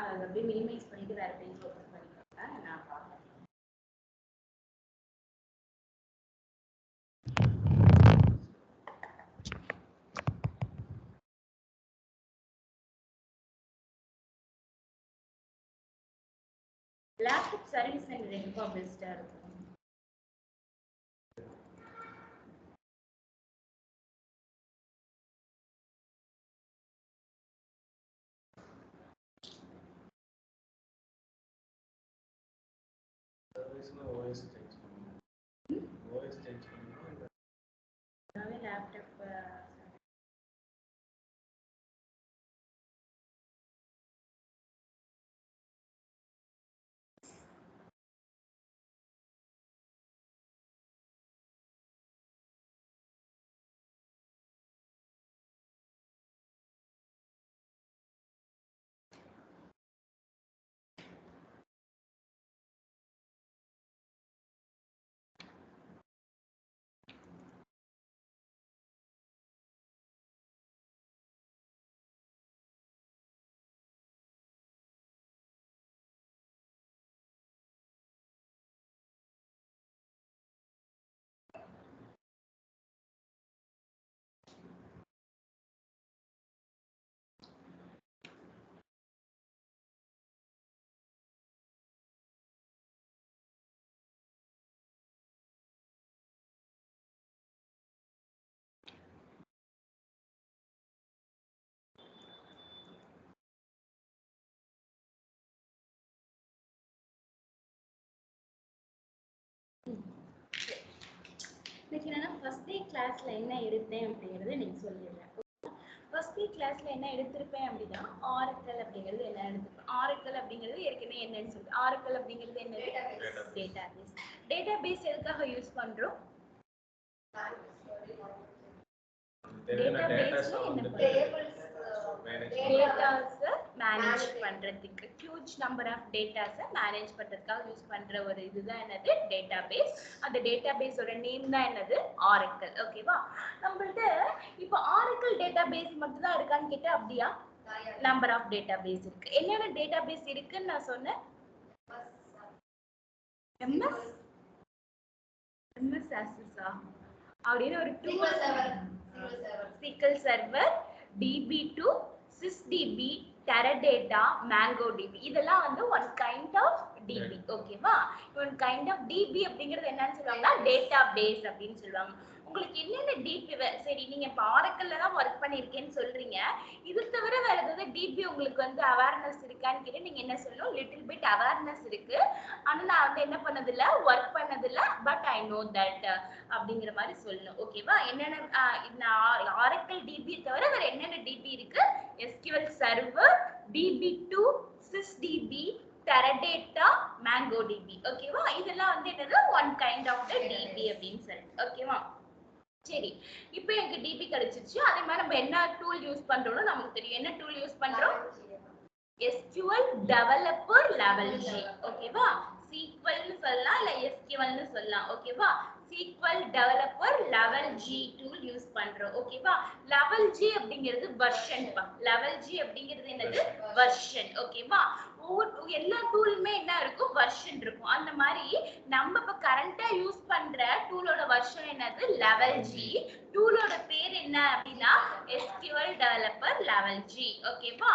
அதை அப்படியே மினிமைஸ் பண்ணிட்டு வேற பேஜ் ஓப்பன் பண்ணிக்கோங்க. நான் பார்க்குறேன். லேப்டாப் சர்வீஸ் சென்டர் எங்கப்பா பெஸ்டா இருக்கும்? லேப்டாப் இன்னைக்கு என்னன்னா ஃபர்ஸ்ட் டே கிளாஸ்ல என்ன எடுத்தேன் அப்படிங்கறத நீங்க சொல்லிடுறேன். ஃபர்ஸ்ட் டே கிளாஸ்ல என்ன எடுத்திருப்பேன் அப்படின்னா ஆரக்கல் அப்படிங்கிறது என்ன எடுத்திருப்பேன். ஆரக்கல் அப்படிங்கிறது ஏற்கனவே என்னன்னு சொல்லிட்டு ஆரக்கல் அப்படிங்கிறது என்னது? டேட்டாபேஸ். டேட்டாபேஸ் எதுக்காக யூஸ் பண்றோம்? டேட்டாபேஸ்ல என்ன பண்றோம்? டேட்டாஸை மேனேஜ் பண்றதுக்கு ஹியூஜ் நம்பர் ஆஃப் டேட்டாஸை மேனேஜ் பண்றதுக்காக யூஸ் பண்ற ஒரு இதுதான் என்னது? டேட்டாபேஸ். அந்த டேட்டாபேஸோட நேம் தான் என்னது? ஆரக்கல். ஓகேவா? நம்மள்ட்ட இப்போ ஆரக்கல் டேட்டாபேஸ் மட்டும் தான் இருக்கான்னு கேட்டா அப்படியா? நம்பர் ஆஃப் டேட்டாபேஸ் இருக்கு. என்னென்ன டேட்டாபேஸ் இருக்குன்னு நான் சொன்னேன்? எம்எஸ் ஆக்சஸா அப்படின்னு ஒரு SQL server, DB2, SysDB, Teradata, MongoDB இதெல்லாம் வந்து one kind of DB. ஓகேவா? one kind of DB அப்படிங்கிறது என்னன்னு சொல்லுவாங்கன்னா டேட்டாபேஸ் அப்படின்னு சொல்லுவாங்க. உங்களுக்கு என்னென்ன டிபி சரி நீங்க இப்ப ஆரக்கல்ல தான் ஒர்க் பண்ணிருக்கேன்னு சொல்றீங்க, இது தவிர வேற ஏதாவது டிபி உங்களுக்கு வந்து அவேர்னஸ் இருக்கான்னு கேட்டு நீங்க என்ன சொல்லணும்? லிட்டில் பிட் அவேர்னஸ் இருக்கு, ஆனா நான் வந்து என்ன பண்ணதில்ல, ஒர்க் பண்ணதில்ல, பட் ஐ நோ தட் அப்படிங்கிற மாதிரி சொல்லணும். ஓகேவா? என்னென்ன ஆரக்கல் டிபி தவிர வேற என்னென்ன டிபி இருக்கு? SQL server, DB2, SysDB, Teradata, MongoDB. ஓகேவா? இதெல்லாம் வந்து என்னது? One kind of the DB அப்படின்னு சொல்லிட்டு. ஓகேவா? சரி, இப்போ எனக்கு டிபி கிடைச்சிருச்சு. அதே மாதிரி நம்ம என்ன டூல் யூஸ் பண்றோம்னு நமக்கு தெரியும். என்ன டூல் யூஸ் பண்றோம்? SQL developer level G. ஓகேவா? SQL னு சொல்லலாம் இல்ல SQL னு சொல்லலாம். ஓகேவா? SQL developer level G tool use பண்றோம். ஓகேவா? லெவல் G அப்படிங்கிறது வெர்ஷன் பா. லெவல் G அப்படிங்கிறது என்னது? வெர்ஷன். ஓகேவா? எல்லா டூலுமே என்ன இருக்கும்? வெர்ஷன் இருக்கும். அந்த மாதிரி நம்ம இப்ப கரண்டா யூஸ் பண்ற டூலோட வெர்ஷன் என்னது? Level G. டூலோட பேர் என்ன அப்படின்னா SQL டெவலப்பர் லெவல் G. ஓகேவா?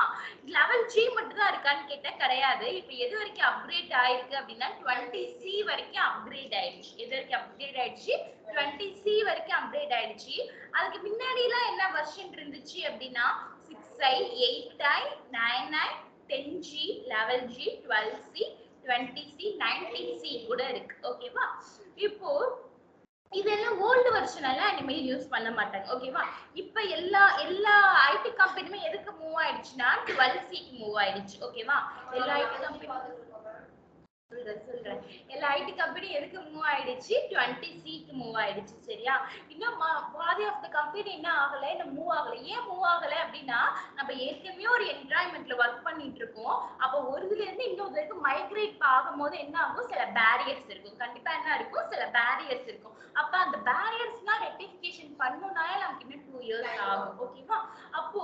லெவல் G மட்டும் தான் இருக்கான்னு கேட்டா கிடையாது. இப்போ எது வரைக்கும் அப்கிரேட் ஆயிருக்கு அப்படின்னா 20C வரைக்கும் அப்கிரேட் ஆயிடுச்சு. எது வரைக்கும் அப்கிரேட் ஆயிடுச்சு? 20C வரைக்கும் அப்கிரேட் ஆயிடுச்சு. அதுக்கு முன்னாடி எல்லாம் என்ன வெர்ஷன் இருந்துச்சு அப்படின்னா 6i, 8i, 9i, 10G, 11G, 12C, 20C, 19C கூட இருக்கு. ஓகேவா? இப்போ இதெல்லாம் ஓல்டு வெர்ஷன் எல்லாம் இனிமேல் யூஸ் பண்ண மாட்டாங்க. ஓகேவா? இப்ப எல்லா ஐடி கம்பெனியுமே எதுக்கு மூவ் ஆயிடுச்சுன்னா 12Cக்கு மூவ் ஆயிடுச்சு. ஓகேவா? எல்லா ஐடி கம்பெனி சொல்றேன் எல்லா ஐடி கம்பெனி எதுக்கு மூவ் ஆயிடுச்சு? 20Cக்கு மூவ் ஆயிடுச்சு. சரியா? இன்னும் பாதி ஆஃப் த கம்பெனி என்ன ஆகல, இன்னும் மூவ் ஆகல. ஏன் மூவ் ஆகல அப்படின்னா நம்ம ஏற்கனவே ஒரு என்வாயன்மெண்ட்ல ஒர்க் பண்ணிட்டு இருக்கோம். அப்போ ஒரு இதுல இருந்து இன்னொரு மைக்ரேட் ஆகும் போது என்ன ஆகும்? சில பேரியர்ஸ் இருக்கும். கண்டிப்பா என்ன இருக்கும்? சில பேரியர்ஸ் இருக்கும். அப்ப அந்த பேரியர்ஸ்லாம் ரெக்டிஃபிகேஷன் பண்ணனும்னால நமக்கு இன்னும் 2 இயர்ஸ் ஆகும் ஓகேவா அப்போ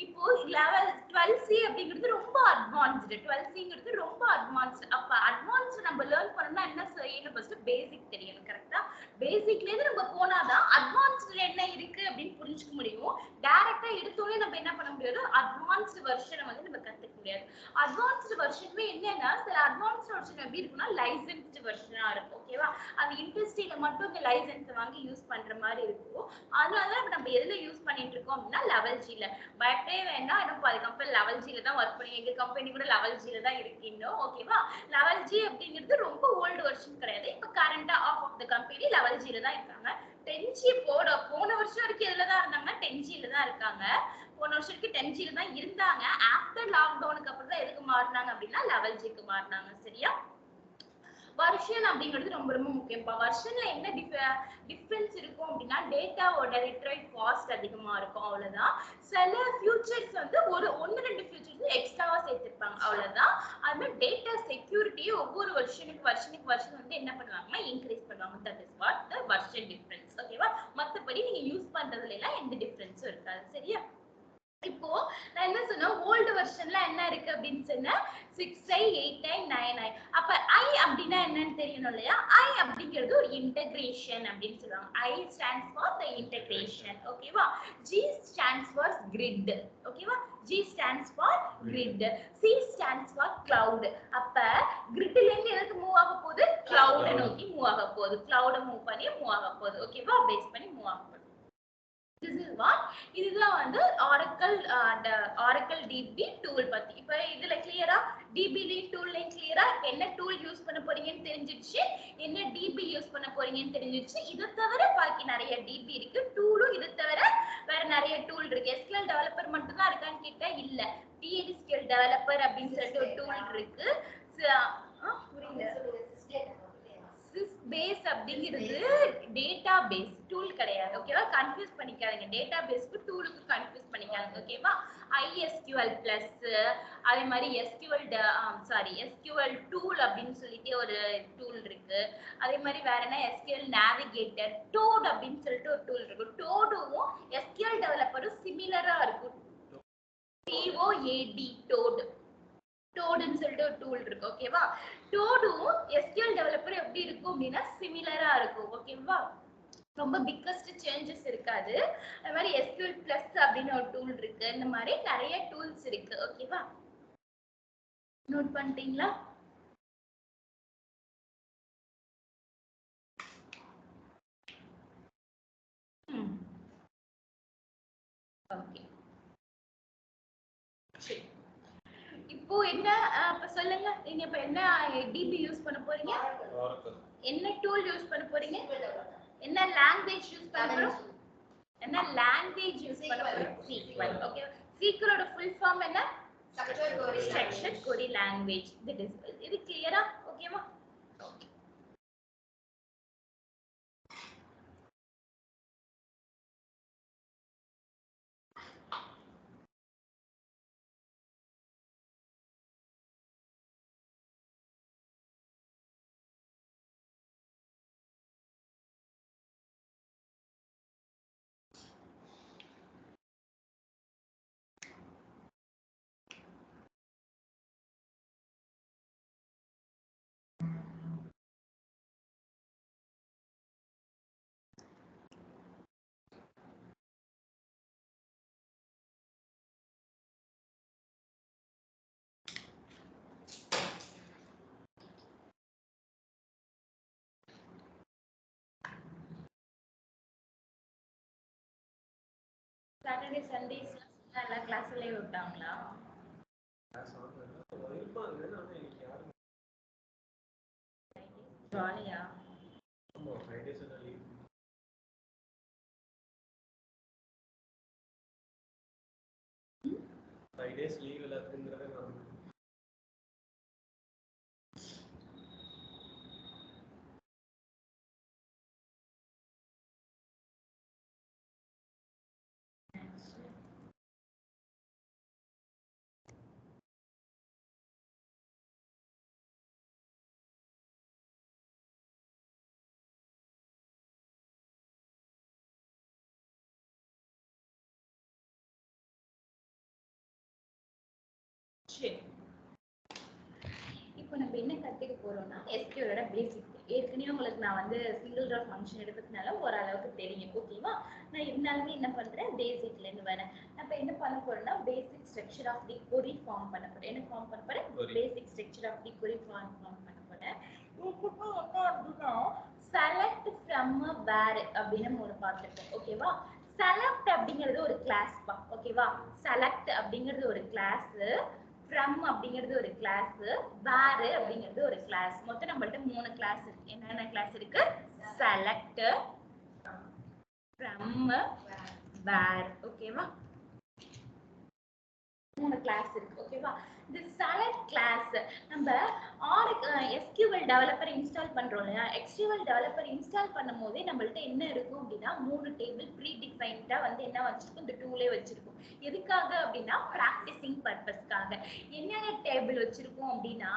இப்போ லெவல் 12C அப்படிங்கிறது ரொம்ப அட்வான்ஸ்டு 12Cங்கிறது ரொம்ப அட்வான்ஸ்டு அப்ப அட்வான்ஸ்டு நம்ம லேர்ன் பண்ணணும்னா என்ன செய்யணும் ஃபர்ஸ்ட் பேசிக் தெரியணும் கரெக்டா பேசிக்ல இருந்து நம்ம போனாதான் அட்வான்ஸ்ட்ல என்ன இருக்கு அப்படின்னு புரிஞ்சுக்க முடியும் டைரக்டா எடுத்தோடனே நம்ம என்ன பண்ண முடியாது அட்வான்ஸ்டு வெர்ஷனை வந்து நம்ம கத்துக்க முடியாது அட்வான்ஸ்டு வெர்ஷன்மே என்னன்னா சில அட்வான்ஸ்டு வெர்ஷன் எப்படி இருக்கும்னா லைசென்ஸ்டு வெர்ஷனா இருக்கும் ஓகேவா அந்த இண்டஸ்ட்ரியில மட்டும் இந்த லைசென்ஸ் வாங்கி யூஸ் பண்ற மாதிரி இருக்கும் அதனால நம்ம எதுல யூஸ் பண்ணிட்டு இருக்கோம் அப்படின்னா லெவல் ஜில பயப்படவே வேண்டாம் இன்னும் பாதி கம்பெனி லெவல் ஜில தான் ஒர்க் பண்ணி எங்க கம்பெனி கூட லெவல் ஜில தான் இருக்கு இன்னும் ஓகேவா லெவல் ஜி அப்படிங்கிறது ரொம்ப ஓல்டு வெர்ஷன் கிடையாது இப்ப கரண்டா ஆஃப் த கம்பெனி லெவல் ஜில தான் இருக்காங்க 10G போன வருஷம் வரைக்கும் இதுல தான் இருந்தாங்கன்னா 10Gல தான் இருக்காங்க போன வருஷம் வரைக்கும் 10Gல தான் இருந்தாங்க ஆஃப்டர் லாக்டவுனுக்கு அப்புறம் தான் எதுக்கு மாறினாங்க அப்படின்னா லெவல் ஜிக்கு மாறினாங்க சரியா வெர்ஷன் அப்படிங்கிறது ரொம்ப ரொம்ப முக்கியம்ப்பா வெர்ஷன்ல என்ன டிஃபரன்ஸ் இருக்கும் அப்படின்னா டேட்டாவோட ரிட்ரைவ் காஸ்ட் அதிகமா இருக்கும் அவ்வளவுதான் சில ஃபியூச்சர்ஸ் வந்து ஒன்னு ரெண்டு ஃபியூச்சர்ஸ் எக்ஸ்ட்ராவா சேர்த்திருப்பாங்க அவ்வளவுதான் அது மாதிரி டேட்டா செக்யூரிட்டி ஒவ்வொரு வருஷனுக்கு வந்து என்ன பண்ணுவாங்கன்னா இன்க்ரீஸ் பண்ணுவாங்க that is what the version difference ஓகேவா மத்தபடி நீங்க யூஸ் பண்றதுல எல்லாம் எந்த டிஃபரன்ஸும் இருக்காது சரியா இப்போ நான் என்ன சொன்னா ஓல்டு வெர்ஷன்ல என்ன இருக்கு அப்படின்னு சொன்னா 6i 8i 9i அப்ப I அப்படின்னா என்னன்னு தெரியணும் இல்லையா I அப்படிங்கிறது ஒரு இன்டகிரேஷன் அப்படின்னு சொல்லுவாங்க I stands for the integration ஓகேவா G stands for grid ஓகேவா G stands for grid C stands for cloud அப்ப gridல இருந்து எதுக்கு மூவ் ஆக போகுது cloud நோக்கி மூவ் ஆக போகுது cloud மூவ் பண்ணி மூவ் ஆக போகுது ஓகேவா பேஸ் பண்ணி மூவ் ஆக போகுது This is what இதுதான் வந்து Oracle DB டூல் பத்தி இப்ப இதுல கிளியரா DB டூல்ல கிளியரா என்ன டூல் யூஸ் பண்ண போறீங்கன்னு தெரிஞ்சிடுச்சு என்ன DB யூஸ் பண்ண போறீங்கன்னு தெரிஞ்சிடுச்சு இத தவிர பாக்கி நிறைய DB இருக்கு டூலும் இத தவிர வேற நிறைய டூல் இருக்கு SQL டெவலப்பர் மட்டும் தான் இருக்கான்னு கேட்டா இல்ல PLSQL டெவலப்பர் அப்படின்னு சொல்லிட்டு ஒரு டூல் இருக்கு புரியல பேஸ் அப்படிங்கிறது டேட்டா பேஸ் டூல் கிடையாது ஓகேவா கன்ஃபியூஸ் பண்ணிக்காதீங்க டேட்டா பேஸ்க்கு டூலுக்கு கன்ஃபியூஸ் பண்ணிக்காதீங்க ஓகேவா ISQL பிளஸ் அதே மாதிரி SQL டூல் அப்படின்னு சொல்லிட்டு ஒரு டூல் இருக்கு அதே மாதிரி வேற என்ன SQL நேவிகேட்டர் டோட் அப்படின்னு சொல்லிட்டு ஒரு டூல் இருக்கு டோடும் SQL டெவலப்பரும் சிமிலரா இருக்கும் TOAD டோட் டோடுன்னு சொல்லிட்டு ஒரு டூல் இருக்கு ஓகேவா டோடும் SQL டெவலப்பர் எப்படி இருக்கும் அப்படின்னா சிமிலரா இருக்கும் ஓகேவா ரொம்ப பிக்கஸ்ட் சேஞ்சஸ் இருக்காது அது மாதிரி SQL பிளஸ் அப்படின்னு ஒரு டூல் இருக்கு இந்த மாதிரி நிறைய டூல்ஸ் இருக்கு ஓகேவா நோட் பண்ணிட்டீங்களா ஓகே சரி இப்போ என்ன இப்ப சொல்லுங்க நீங்க இப்ப என்ன DB யூஸ் பண்ண போறீங்க என்ன டூல் யூஸ் பண்ண போறீங்க என்ன லாங்குவேஜ் யூஸ் பண்ண போறோம் என்ன லாங்குவேஜ் யூஸ் பண்ண போறோம் SQL ஓகே SQL ஓட ஃபுல் ஃபார்ம் என்ன ஸ்ட்ரக்சர்ட் query language இது கிளியரா ஓகேவா ஓகே சாட்டர்டே சண்டேஸ் எல்லா கிளாஸ்லயே விட்டாங்களா ஜாலியா ஆமா 5 days லீவ் 5 days லீவ் எல்லாத்துக்கும்ங்கறத சரி, இப்போ நம்ம என்ன கத்துக்க போறோம்னா SQL பேசிக். ஏற்கனவே உங்களுக்கு நான் வந்து சிங்கிள் டாட் ஃபங்க்ஷன் எடுத்ததுனால ஓரளவுக்கு தெரியும். ஓகேவா? நான் இருந்தாலுமே என்ன பண்றேன், பேசிக்ல இருந்து வரேன். நம்ம என்ன பண்ண போறோம்னா basic structure of the query form பண்ண போறேன். என்ன ஃபார்ம் பண்ண போறேன்? Basic structure of the query form பண்ண போறேன். இப்போ என்ன அப்படின்னா select from where அப்படின்னு ஒரு பார்த்துருக்கோம். ஓகேவா? select அப்படிங்கிறது ஒரு கிளாஸ் பா. ஓகேவா? select அப்படிங்கிறது ஒரு கிளாஸ், from அப்படிங்கிறது ஒரு கிளாஸ், where அப்படிங்கிறது ஒரு கிளாஸ். மொத்தம் நம்மள்ட்ட 3 கிளாஸ் இருக்கு. என்னென்ன கிளாஸ் இருக்கு? select, from, where. ஓகேவா? 3 கிளாஸ் இருக்கு. ஓகேவா? இந்த select கிளாஸ் நம்ம SQL டெவலப்பர் இன்ஸ்டால் பண்றோம் இல்லையா? SQL டெவலப்பர் இன்ஸ்டால் பண்ணும்போதே நம்மள்ட்ட என்ன இருக்கும் அப்படின்னா 3 டேபிள் ப்ரீ டிஃபைன்டா வந்து என்ன வச்சிருக்கும், இந்த டூலே வச்சிருக்கும். எதுக்காக அப்படின்னா பிராக்டிசிங் பர்பஸ்க்காக. என்னென்ன டேபிள் வச்சிருக்கோம் அப்படின்னா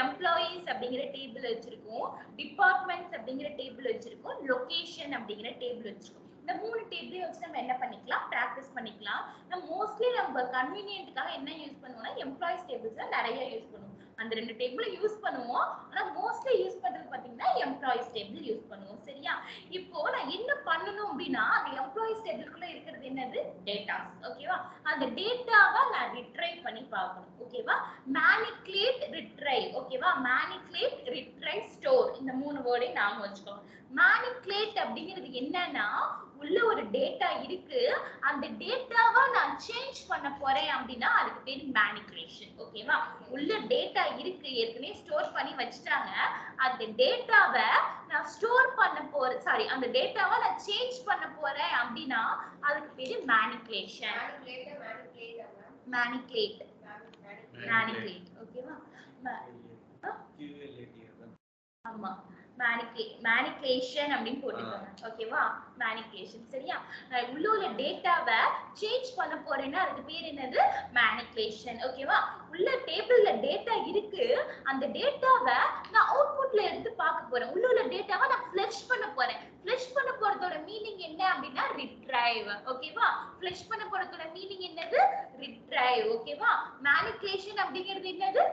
எம்ப்ளாயீஸ் அப்படிங்கிற டேபிள் வச்சிருக்கோம், டிபார்ட்மெண்ட்ஸ் அப்படிங்கிற டேபிள் வச்சிருக்கோம், லொகேஷன் அப்படிங்கிற டேபிள் வச்சிருக்கோம். இந்த 3 டேபிளையும் வச்சு நம்ம என்ன பண்ணிக்கலாம், பிராக்டிஸ் பண்ணிக்கலாம். மோஸ்ட்லி நம்ம கன்வீனியன்ட்காக என்ன யூஸ் பண்ணுவோம்னா எம்ப்ளாயிஸ் டேபிள்ஸ் நிறைய யூஸ் பண்ணுவோம். அந்த 2 டேபிள் யூஸ் பண்ணுவோம். ஆனா மோஸ்ட்லி யூஸ் பண்றது பாத்தீங்கன்னா எம்ப்ளாயிஸ் டேபிள் யூஸ் பண்ணுவோம். சரியா? இப்போ நான் என்ன பண்ணனும் அப்படின்னா அந்த எம்ப்ளாயிஸ் டேபிள்குள்ள இருக்கிறது என்னது? டேட்டாஸ். ஓகேவா? அந்த டேட்டாவை நான் ரிட்ரைவ் பண்ணி பார்க்கணும். ஓகேவா? Manipulate, retrieve. ஓகேவா? Manipulate, retrieve, store. இந்த 3 வேர்டையும் நாம வச்சுக்கோங்க. மேனிபுலேட் அப்படிங்கிறது என்னன்னா உள்ள ஒரு டேட்டா இருக்கு, அந்த டேட்டாவை நான் சேஞ்ச் பண்ண போறேன் அப்படின்னா அதுக்கு பேர் மேனிபுலேஷன். ஓகேவா? உள்ள டேட்டா இருக்கு, ஏற்கனவே ஸ்டோர் பண்ணி வச்சுட்டாங்க. அந்த டேட்டாவை நான் ஸ்டோர் பண்ண போறேன், சாரி, அந்த டேட்டாவை நான் சேஞ்ச் பண்ண போறேன் அப்படின்னா அதுக்கு பேர் மேனிபுலேஷன். Manipulate, manipulate. ஓகேவா? ஆமா, மேனிபுலேஷன் அப்படின்னு போட்டுக்கோங்க. ஓகேவா? மேனிபுலேஷன். சரியா? நான் உள்ள டேட்டாவை சேஞ்ச் பண்ண போறேன்னா அதுக்கு பேர் என்னது? மேனிபுலேஷன். ஓகேவா? உள்ள டேபிள்ல டேட்டா இருக்கு, அந்த டேட்டாவை நான் அவுட்புட்ல எடுத்து பார்க்க போறேன். உள்ள டேட்டாவை நான் ஃப்ளஷ் பண்ண போறேன். ஃப்ளஷ் பண்ண போறதோட மீனிங் என்ன அப்படின்னா ரிட்ரைவ். ஓகேவா? ஃப்ளஷ் பண்ண போறதோட மீனிங் என்னது? ரிட்ரைவ். ஓகேவா? மேனிபுலேஷன் அப்படிங்கிறது என்னது?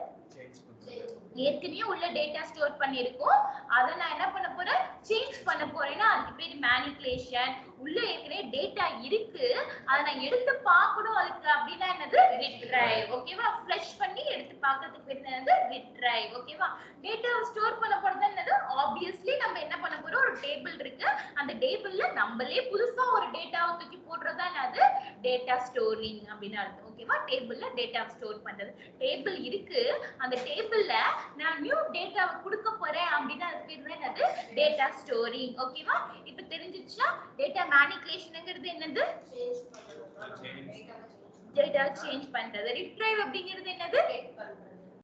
ஏற்கனவே உள்ள டேட்டா ஸ்டோர் பண்ணிருக்கோம், அத நான் என்ன பண்ண போறேன், சேஞ்ச் பண்ண போறேன்னா அதுக்கு பேர் மேனிபுலேஷன். உள்ள ஏற்கனவே டேட்டா இருக்கு, அத நான் எடுத்து பார்க்கணும், அதுக்கு அப்படின்னா என்னது? ரிட்ரைவ். ஓகேவா? ஃப்ளஷ் பண்ணி எடுத்து பார்க்கிறதுக்கு பேர் என்னது? ரிட்ரைவ். ஓகேவா? டேட்டாவை ஸ்டோர் பண்ண போறது என்னது? ஆப்வியஸ்லி நம்ம என்ன பண்ண போறோம், ஒரு டேபிள் இருக்கு, அந்த டேபிள்ல நம்மளே புதுசா ஒரு டேட்டாவை தூக்கி போடுறதா என்னது? டேட்டா ஸ்டோரிங் அப்படின்னு அர்த்தம். ஓகேவா? டேபிள்ல டேட்டா ஸ்டோர் பண்றது. டேபிள் இருக்கு, அந்த டேபிள்ல நான் நியூ டேட்டாவை கொடுக்க போறேன் அப்படின்னா அது பேர் என்னது? Data storing. ஓகேவா? இப்போ தெரிஞ்சிச்சா டேட்டா மேனிபுலேஷன்ங்கிறது என்னது? டேட்டா சேஞ்ச் பண்றது. ரிட்ரைவ் அப்படிங்கிறது என்னது?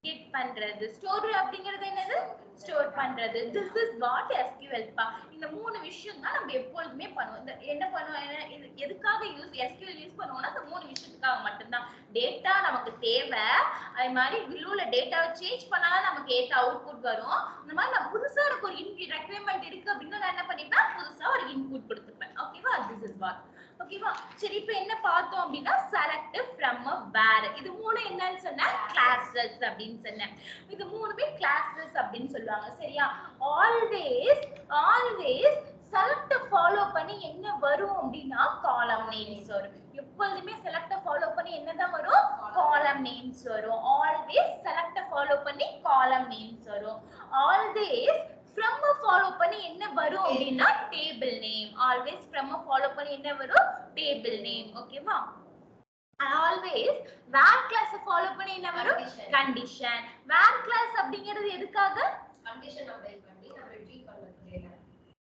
கெட் பண்றது. ஸ்டோர் அப்படிங்கிறது என்னது? ஸ்டோர் பண்றது. This is what SQL பா. இந்த 3 விஷயம் தான் நம்ம எப்பொழுதுமே பண்ணுவோம். இந்த என்ன பண்ணுவோம், இது எதுக்காக SQL யூஸ் பண்ணுவோம்னா இந்த 3 விஷயத்துக்காக மட்டும்தான். டேட்டா நமக்கு தேவை, அதே மாதிரி உள்ள டேட்டாவை சேஞ்ச் பண்ணாதான் நமக்கு ஏத்த அவுட்புட் வரும். இந்த மாதிரி நான் புதுசா எனக்கு ஒரு ரெக்யர்மென்ட் இருக்கு அப்படின்னா நான் என்ன பண்ணிப்பேன், புதுசா ஒரு இன்புட் கொடுத்துப்பேன். ஓகேவா? This is what. ஓகேவா? சரி, இப்போ என்ன பார்த்தோம் அப்படின்னா select, from, where. இது 3 என்னன்னு சொன்னா classes அப்படின்னு சொன்னேன். இது 3மே classes அப்படின்னு சொல்லுவாங்க. சரியா? always select ஃபாலோ பண்ணி என்ன வரும் அப்படின்னா காலம் நேம்ஸ் வரும். எப்பொழுதுமே select ஃபாலோ பண்ணி என்னதான் வரும்? காலம் நேம்ஸ் வரும். always select ஃபாலோ பண்ணி காலம் நேம்ஸ் வரும். always from ஃபாலோ பண்ணி என்ன வரும் அப்படின்னா table name. always from follow பண்ணி என்ன வரும்? Table name. ஓகேவா? always where class ஃபாலோ பண்ணி என்ன வரும்? கண்டிஷன். where class அப்படிங்கிறது எதுக்காக? கண்டிஷன் அப்ளை பண்ணி நம்ம ட்ரீ பண்ணதுல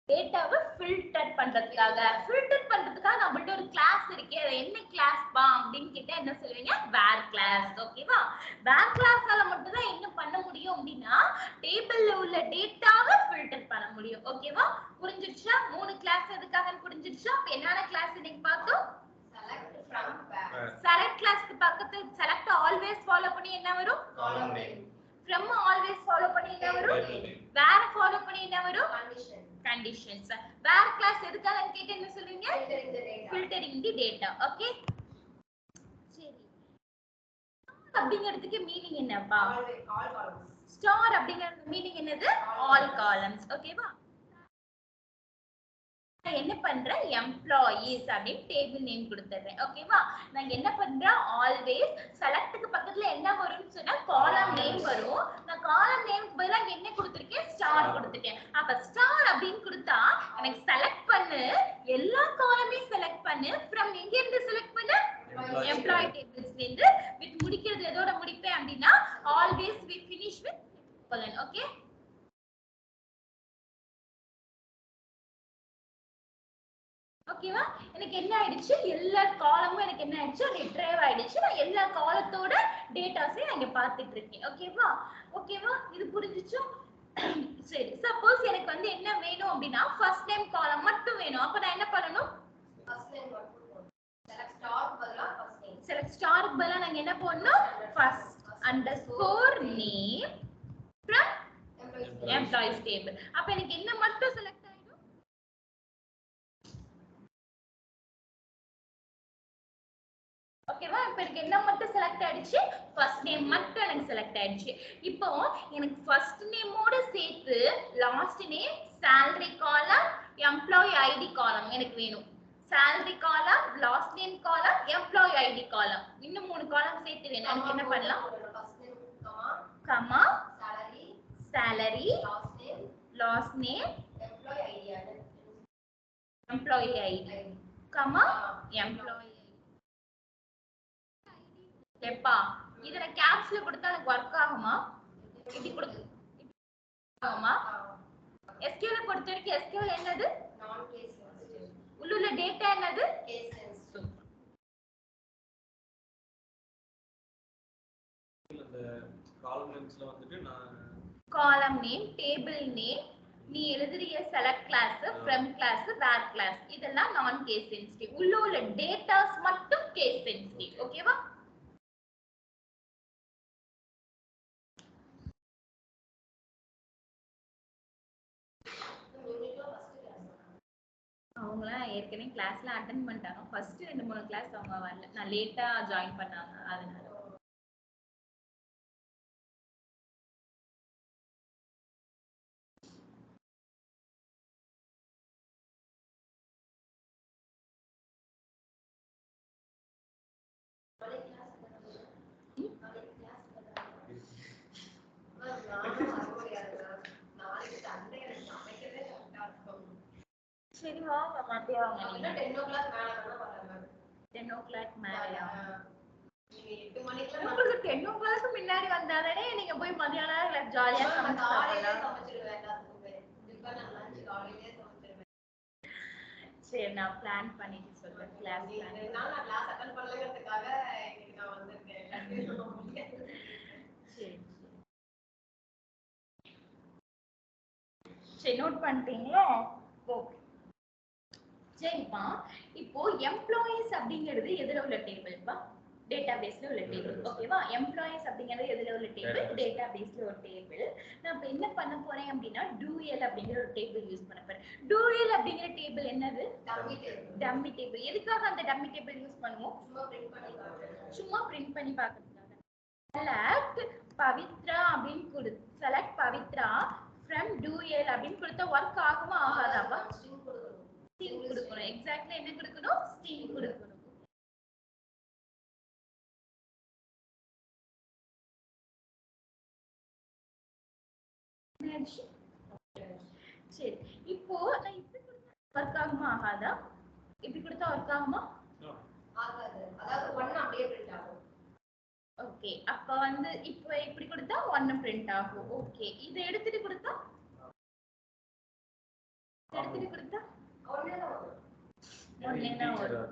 டேட்டாவை ஃபில்டர் பண்றதுக்காக. ஃபில்டர் பண்றதுக்காக நம்மள்ட்ட ஒரு கிளாஸ் இருக்கு, அது என்ன கிளாஸ் பா அப்படின்னு கேட்டா என்ன சொல்லுவீங்க? where class. ஓகேவா? where classனால மட்டும் தான் என்ன பண்ண முடியும் அப்படின்னா டேபிள்ல உள்ள டேட்டாவை ஃபில்டர் பண்ண முடியும். ஓகேவா? புரிஞ்சிடுச்சா? 3 கிளாஸ் எதுக்காகன்னு புரிஞ்சிடுச்சா? அப்ப என்னென்ன கிளாஸ் இன்னைக்கு பார்த்தோம்? select, from, where. select classக்கு பக்கத்துல select always ஃபாலோ பண்ணி என்ன வரும்? column name. from always follow பண்ணி என்ன வரும்? where ஃபாலோ பண்ணி என்ன வரும்? conditions. where class எதுக்காகன்னு கேட்டா என்ன சொல்வீங்க? filtering the data. okay? சரி, அப்படிங்கிறதுக்கு மீனிங் என்னப்பா? all columns. ஸ்டார் அப்படிங்கிறது மீனிங் என்னது? All columns. ஓகேவா? நான் என்ன பண்றேன்? எம்ப்ளாயீஸ் அப்படின்னு டேபிள் நேம் கொடுத்துறேன். ஓகேவா? நான் என்ன பண்றேன்? ஆல்வேஸ் செலக்ட்க்கு பக்கத்துல என்ன வரும்னு சொன்னா காலம் நேம் வரும். நான் காலம் நேம்க்கு பதிலா என்ன கொடுத்திருக்கேன்? ஸ்டார் கொடுத்துட்டேன். அப்ப ஸ்டார் அப்படின்னு கொடுத்தா எனக்கு செலக்ட் பண்ணு, எல்லா காலமையும் செலக்ட் பண்ணு. ஃப்ரம் எங்க இருந்து செலக்ட் பண்ணு? எம்ப்ளாயி டேபிள்ஸ்ல இருந்து. வித் முடிக்கிறது எதோட முடிப்பேன் அப்படின்னா always we finish with colon. Okay? ஓகேவா? எனக்கு என்ன ஆயிடுச்சு? எல்லா காலமும் எனக்கு என்ன ஆயிடுச்சு? ரிட்ரைவ் ஆயிடுச்சு. நான் எல்லா காலத்தோட டேட்டாஸையும் நான் இங்க பார்த்துட்டு இருக்கேன். ஓகேவா? ஓகேவா? இது புரிஞ்சுச்சோ? சரி, சப்போஸ் எனக்கு வந்து என்ன வேணும் அப்படின்னா ஃபர்ஸ்ட் நேம் காலம் மட்டும் வேணும். அப்ப நான் என்ன பண்ணணும்? First name மட்டும் போடணும். Select star பதிலா first name. Select star பதிலா நான் என்ன போடணும்? first underscore name from employees table. அப்ப எனக்கு என்ன மட்டும் செலக்ட் ஆயிடும்? ஓகேவா? இப்போ எனக்கு என்ன மட்டும் செலக்ட் ஆயிடுச்சு? ஃபர்ஸ்ட் நேம் மட்டும் எனக்கு செலக்ட் ஆயிடுச்சு. இப்போ எனக்கு ஃபர்ஸ்ட் நேமோட சேர்த்து last name, salary column, employee ID column எனக்கு வேணும். salary column, last name column, employee ID column, இன்னும் 3 காலம் சேர்த்து வேணும். எனக்கு என்ன பண்ணலாம்? First name comma salary, last name, employee ID, comma employee எப்பா இத நான் கேப்ஸ்ல கொடுத்தா எனக்கு வர்க் ஆகுமா? இப்படி கொடுக்க ஆகுமா? SQL பொறுத்த வரைக்கும் SQL என்னது? non case sensitive. உள்ள டேட்டா என்னது? Case sensitive. அந்த காலம் நேம்ஸ்ல வந்துட்டு நான் காலம் நேம், டேபிள் நேம், நீ எழுதுறிய select class, from class, where class இதெல்லாம் நான் கேஸ் சென்சிட்டிவ். உள்ள டேட்டாஸ் மட்டும் கேஸ் சென்சிட்டிவ். ஓகேவா? அவங்களாம் ஏற்கனவே கிளாஸ்லாம் அட்டெண்ட் பண்ணிட்டாங்க. ஃபர்ஸ்ட் 2-3 கிளாஸ் அவங்க வரல. நான் லேட்டா ஜாயின் பண்ணாங்க அதனால. சரி வாங்க மத்தியானம் வாங்க. 10 o'clock மேல தான வராங்க. 10 o'clock மேலயா? நீங்க 8 மணிக்கு உங்களுக்கு 10 o'clock முன்னாடி வந்தாதானே நீங்க போய் மத்தியானம் கிளாஸ் ஜாலியா காலையில சமைச்சிடலாம். சமைச்சிடுவேன் எல்லாத்துக்குமே. டிபன் அண்ட் லஞ்ச் காலையிலே சமைச்சிடுவேன். சரி நான் பிளான் பண்ணிட்டு சொல்றேன். Class plan. நான் கிளாஸ் அட்டெண்ட் பண்ணலங்கிறதுக்காக இன்னைக்கு நான் வந்திருக்கேன். சரி சரி நோட் பண்ணிட்டீங்களா? ஓகே சரிப்பா. இப்போ எம்ப்ளாயீஸ் அப்படிங்கிறது எதுல உள்ள டேபிள்ப்பா? டேட்டாபேஸ்ல உள்ள டேபிள். ஓகேவா? எம்ப்ளாயீஸ் அப்படிங்கிறது எதுல உள்ள டேபிள்? டேட்டாபேஸ்ல ஒரு டேபிள். நான் இப்ப என்ன பண்ண போறேன் அப்படின்னா டூஎல் அப்படிங்கிற ஒரு டேபிள் யூஸ் பண்ண போறேன். டூஎல் அப்படிங்கிற டேபிள் என்னது? Dummy table. எதுக்காக அந்த டம்மி டேபிள் யூஸ் பண்ணுவோம்? சும்மா பிரிண்ட் பண்ணி பார்க்கிறதுக்காக. செலக்ட் பவித்ரா அப்படின்னு கொடுத்து செலக்ட் பவித்ரா ஃப்ரம் டூஎல் அப்படின்னு கொடுத்தா ஒர்க் ஆகுமா ஆகாதாப்பா? ஸ்ட்ரிங் கொடுக்கணும். எக்ஸாக்ட்லி என்ன கொடுக்கணும்? ஸ்ட்ரிங் கொடுக்கணும். சரி இப்போ நான் இப்படி கொடுத்தா ஒர்க் ஆகுமா ஆகாதா? இப்படி கொடுத்தா ஒர்க் ஆகுமா? ஆகாது. அதாவது 1 அப்படியே பிரிண்ட் ஆகும். ஓகே அப்ப வந்து இப்போ இப்படி கொடுத்தா 1 பிரிண்ட் ஆகும். ஓகே இதை எடுத்துட்டு கொடுத்தா ஒண்ணேதான் வரும்.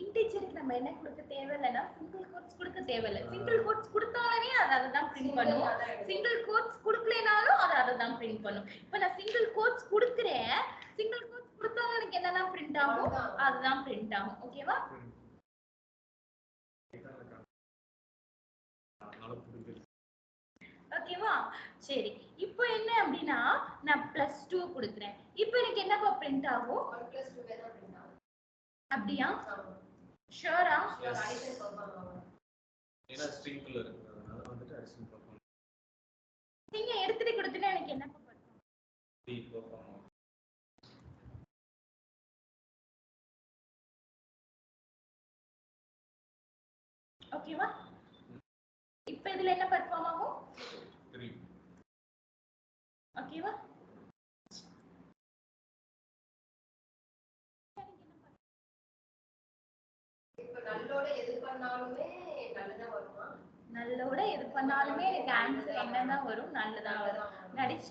இன்டிஜருக்கு நம்ம என்ன கொடுக்க தேவையில்லைன்னா சிங்கிள் கோட்ஸ் கொடுக்க தேவையில்லை. சிங்கிள் கோட்ஸ் கொடுத்தாலே அதை தான் பிரிண்ட் பண்ணும். சிங்கிள் கோட்ஸ் கொடுக்கலனாலும் அதை தான் பிரிண்ட் பண்ணும். இப்போ நான் சிங்கிள் கோட்ஸ் கொடுக்குறேன். சிங்கிள் கோட்ஸ் கொடுத்தாலும் எனக்கு என்னதான் பிரிண்ட் ஆகும்? அதுதான் பிரிண்ட் ஆகும். ஓகேவா? ஓகேவா? சரி இப்போ என்ன அப்படின்னா நான் +2 கொடுக்குறேன். இப்போ எனக்கு என்னப்பா பிரிண்ட் ஆகும்? 1 + 2 தான் பிரிண்ட் ஆகும். அப்படியா? ஷூரா? ஏன்னா ஸ்ட்ரிங்ல இருக்கு, அதனால வந்துட்டு அடிஷனல் பெர்ஃபார்மன்ஸ் நீங்க எடுத்துட்டு கொடுத்தீங்கன்னா எனக்கு என்ன பண்ணும்? டி பெர்ஃபார்ம். ஓகேவா? இப்போ இதுல என்ன பெர்ஃபார்ம் ஆகும்? 3. ஓகேவா? இப்ப நல்லோட எது பண்ணாலுமே நல்லதா வருமா? நல்லோட எது பண்ணாலுமே எனக்கு ஆன்சர் என்னதான் வரும்? நல்லதா வரும். நடிச்ச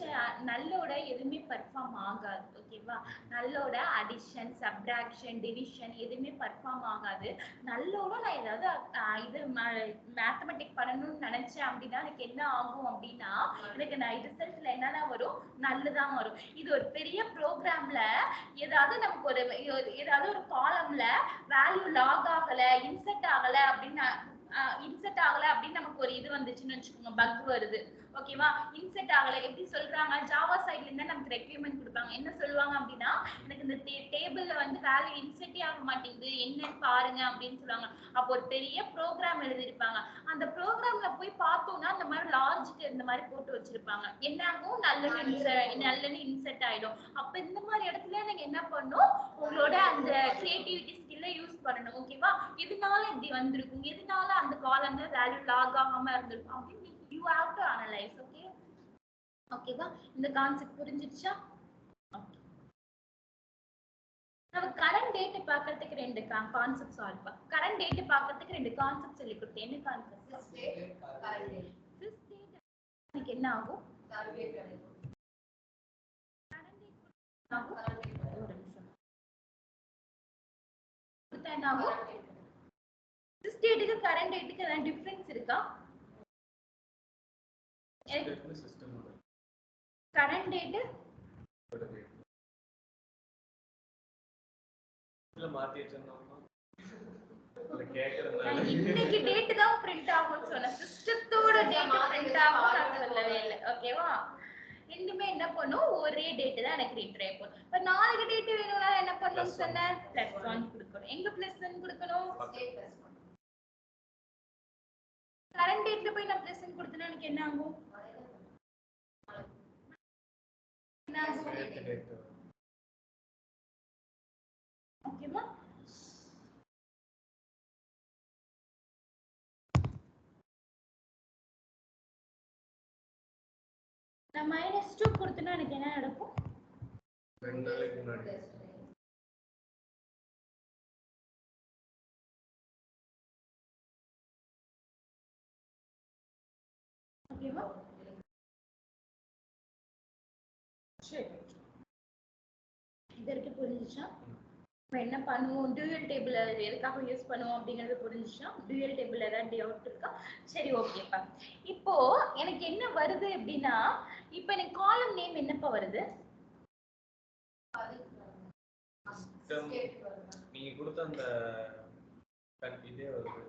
நல்லோட எதுவுமே பெர்ஃபார்ம் ஆகாது. ஓகேவா? நல்லோட அடிஷன், சப்ட்ராக்ஷன், டிவிஷன் எதுவுமே பெர்ஃபார்ம் ஆகாது. நல்லோட நான் ஏதாவது இது மேத்தமெட்டிக் பண்ணணும்னு நினைச்சேன் அப்படின்னா எனக்கு என்ன ஆகும் அப்படின்னா எனக்கு நான் ரிசல்ட்ல என்னதான் வரும்? நல்லதான் வரும். இது ஒரு பெரிய ப்ரோக்ராம்ல ஏதாவது நமக்கு ஏதாவது ஒரு காலம்ல வேல்யூ லாக் ஆகல, இன்செர்ட் ஆகல அப்படின்னு நமக்கு ஒரு இது வந்துச்சுன்னு வச்சுக்கோங்க, பக் வருது. ஓகேவா? இன்செர்ட் ஆகல எப்படி சொல்றாங்க? ஜாவா சைடுல இருந்து நமக்கு ரெக்யர்மெண்ட் கொடுப்பாங்க. என்ன சொல்லுவாங்க அப்படின்னா எனக்கு இந்த டேபிள்ல வந்து வேல்யூ இன்செர்ட்டே ஆக மாட்டேங்குது, என்னன்னு பாருங்க அப்படின்னு சொல்லுவாங்க. அப்போ ஒரு பெரிய ப்ரோக்ராம் எழுதிருப்பாங்க. அந்த ப்ரோக்ராம்ல போய் பார்த்தோம்னா இந்த மாதிரி லாஜிக் இந்த மாதிரி போட்டு வச்சிருப்பாங்க. என்ன ஆகும்? நல்லன்னு இன்செர்ட் ஆயிடும். அப்ப இந்த மாதிரி இடத்துல நீங்க என்ன பண்ணும்? உங்களோட அந்த கிரியேட்டிவிட்டி ஸ்கில்ல யூஸ் பண்ணணும். ஓகேவா? எதனால இப்படி வந்திருக்கும், எதனால அந்த காலம்ல வேல்யூ லாக் ஆகாம இருந்திருக்கும் அப்படின்னு you have to analyze. okay ஓகேவா? இந்த கான்செப்ட் புரிஞ்சிருச்சா? ஓகே. நம்ம கரண்ட் டேட் பார்க்கிறதுக்கு ரெண்டு கான்செப்ட் சால்வ் பண்ண. கரண்ட் டேட் பார்க்கிறதுக்கு ரெண்டு கான்செப்ட் சொல்லி கொடுத்தேன். என்ன கான்செப்ட்? திஸ் டேட் எனக்கு என்ன ஆகும்? கரண்ட் டேட் ஆகும். ஒரு நிமிஷம். கொடுத்தா என்ன ஆகும்? திஸ் டேட்டுக்கு கரண்ட் டேட்டுக்கு ஏதாவது டிஃபரன்ஸ் இருக்கா? சிஸ்டமோட கரண்ட் டேட் இல்ல மாத்தி வச்சிருந்தோம்னா இல்ல கேக்குறதுனால இன்னைக்கு டேட் தான் பிரிண்ட் ஆகும்னு சொன்னேன். சிஸ்டத்தோட டேட் பிரிண்ட் ஆகும் நான் சொல்லவே இல்லை. ஓகேவா? ரெண்டுமே என்ன பண்ணும்? ஒரே டேட் தான் எனக்கு ரீட்ரை பண்ணும். இப்ப நாளைக்கு டேட் வேணும்னா என்ன பண்ணணும்னு சொன்னேன்? +1 கொடுக்கணும். எங்க +1 கொடுக்கணும்? கரண்ட் டேட்ல போய் நான் +1 கொடுத்தேன்னா எனக்கு என்ன ஆகும்? ஓகேவா? நான் -2 கொடுத்தேன்னா எனக்கு என்ன நடக்கும்? 2 நாளைக்கு முன்னாடி ஓகேவா? சரி, இதற்கு புரிஞ்சுச்சா? நம்ம என்ன பண்ணுவோம்? டூயல் டேபிள் எதுக்காக யூஸ் பண்ணுவோம் அப்படிங்கறது புரிஞ்சுச்சா? டூயல் டேபிள் ஏதாவது டவுட் இருக்கா? சரி, ஓகேப்பா. இப்போ எனக்கு என்ன வருது அப்படின்னா இப்போ எனக்கு காலம் நேம் என்னப்பா வருது? நீங்க கொடுத்த அந்த இதே வருது.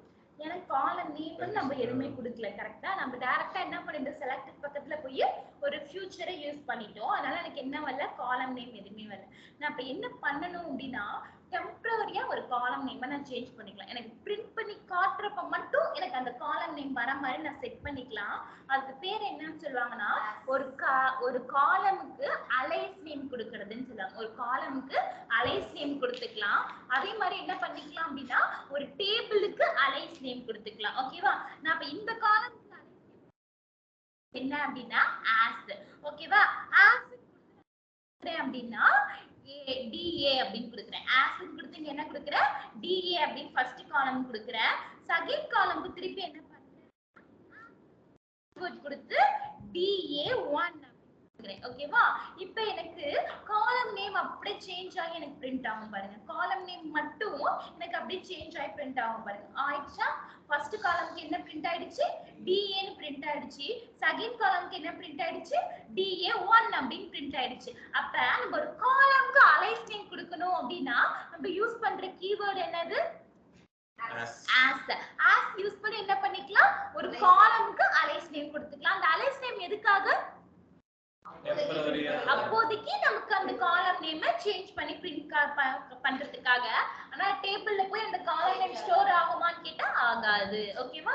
எனக்கு காலம் நேம் நம்ம எதுவுமே கொடுக்கல. கரெக்டா? நம்ம டைரக்டா என்ன பண்ணிட்டோம்? செலக்ட் பக்கத்துல போய் ஒரு ஃபியூச்சரை யூஸ் பண்ணிட்டோம். அதனால எனக்கு என்ன வரல? காலம் நேம் எதுவுமே வரல. நான் இப்ப என்ன பண்ணணும் அப்படின்னா டெம்பரரியா ஒரு காலம் நேம் நான் சேஞ்ச் பண்ணிக்கலாம். எனக்கு பிரிண்ட் பண்ணி காட்டுறப்ப மட்டும் எனக்கு அந்த காலம் நேம் வர மாதிரி நான் செட் பண்ணிக்கலாம். அதுக்கு பேர் என்னன்னு சொல்லுவாங்கன்னா ஒரு காலமுக்கு அலைஸ் நேம் கொடுக்கறதுன்னு சொல்லுவாங்க. ஒரு காலமுக்கு அலைஸ் நேம் கொடுத்துக்கலாம். அதே மாதிரி என்ன பண்ணிக்கலாம் அப்படின்னா ஒரு டேபிளுக்கு அலைஸ் நேம் கொடுத்துக்கலாம். ஓகேவா? நான் இப்ப இந்த காலமுக்கு என்ன அப்படின்னா ஆஸ். ஓகேவா? ஆஸ் அப்படின்னா DA அப்படின்னு கொடுக்குறேன். ஆஸ் கொடுத்து என்ன கொடுக்குறேன்? DA அப்படின்னு ஃபர்ஸ்ட் காலம் கொடுக்குறேன். செகண்ட் காலம்க்கு திருப்பி என்ன பண்றேன்? கொடுத்து DA1 ஓகேவா? இப்போ எனக்கு காலம் நேம் அப்படியே சேஞ்ச் ஆகி எனக்கு பிரிண்ட் ஆகும் பாருங்க. காலம் நேம் மட்டும் எனக்கு அப்படியே சேஞ்ச் ஆகி பிரிண்ட் ஆகும் பாருங்க. ஆயிடுச்சா? ஃபர்ஸ்ட் காலம்க்கு என்ன பிரிண்ட் ஆயிடுச்சு? DA ன்னு பிரிண்ட் ஆயிடுச்சு. செகண்ட் காலம்க்கு என்ன பிரிண்ட் ஆயிடுச்சு? DA1 அப்படின்னு பிரிண்ட் ஆயிடுச்சு. அப்ப நம்ம ஒரு காலம்க்கு அலைஸ் நேம் கொடுக்கணும் அப்படின்னா நம்ம யூஸ் பண்ற கீவேர்ட் என்னது? as யூஸ் பண்ணி என்ன பண்ணிக்கலாம்? ஒரு காலம்க்கு அலைஸ் நேம் கொடுத்துக்கலாம். அந்த அலைஸ் நேம் எதுக்காக? அப்போதைக்கு நமக்கு அந்த காலம் நேம் சேஞ்ச் பண்ணி பிரிண்ட் பண்றதுக்காக. ஆனா டேபிள்ல போய் அந்த காலம் நேம் ஸ்டோர் ஆகுமான்னு கேட்டா ஆகாது. ஓகேவா?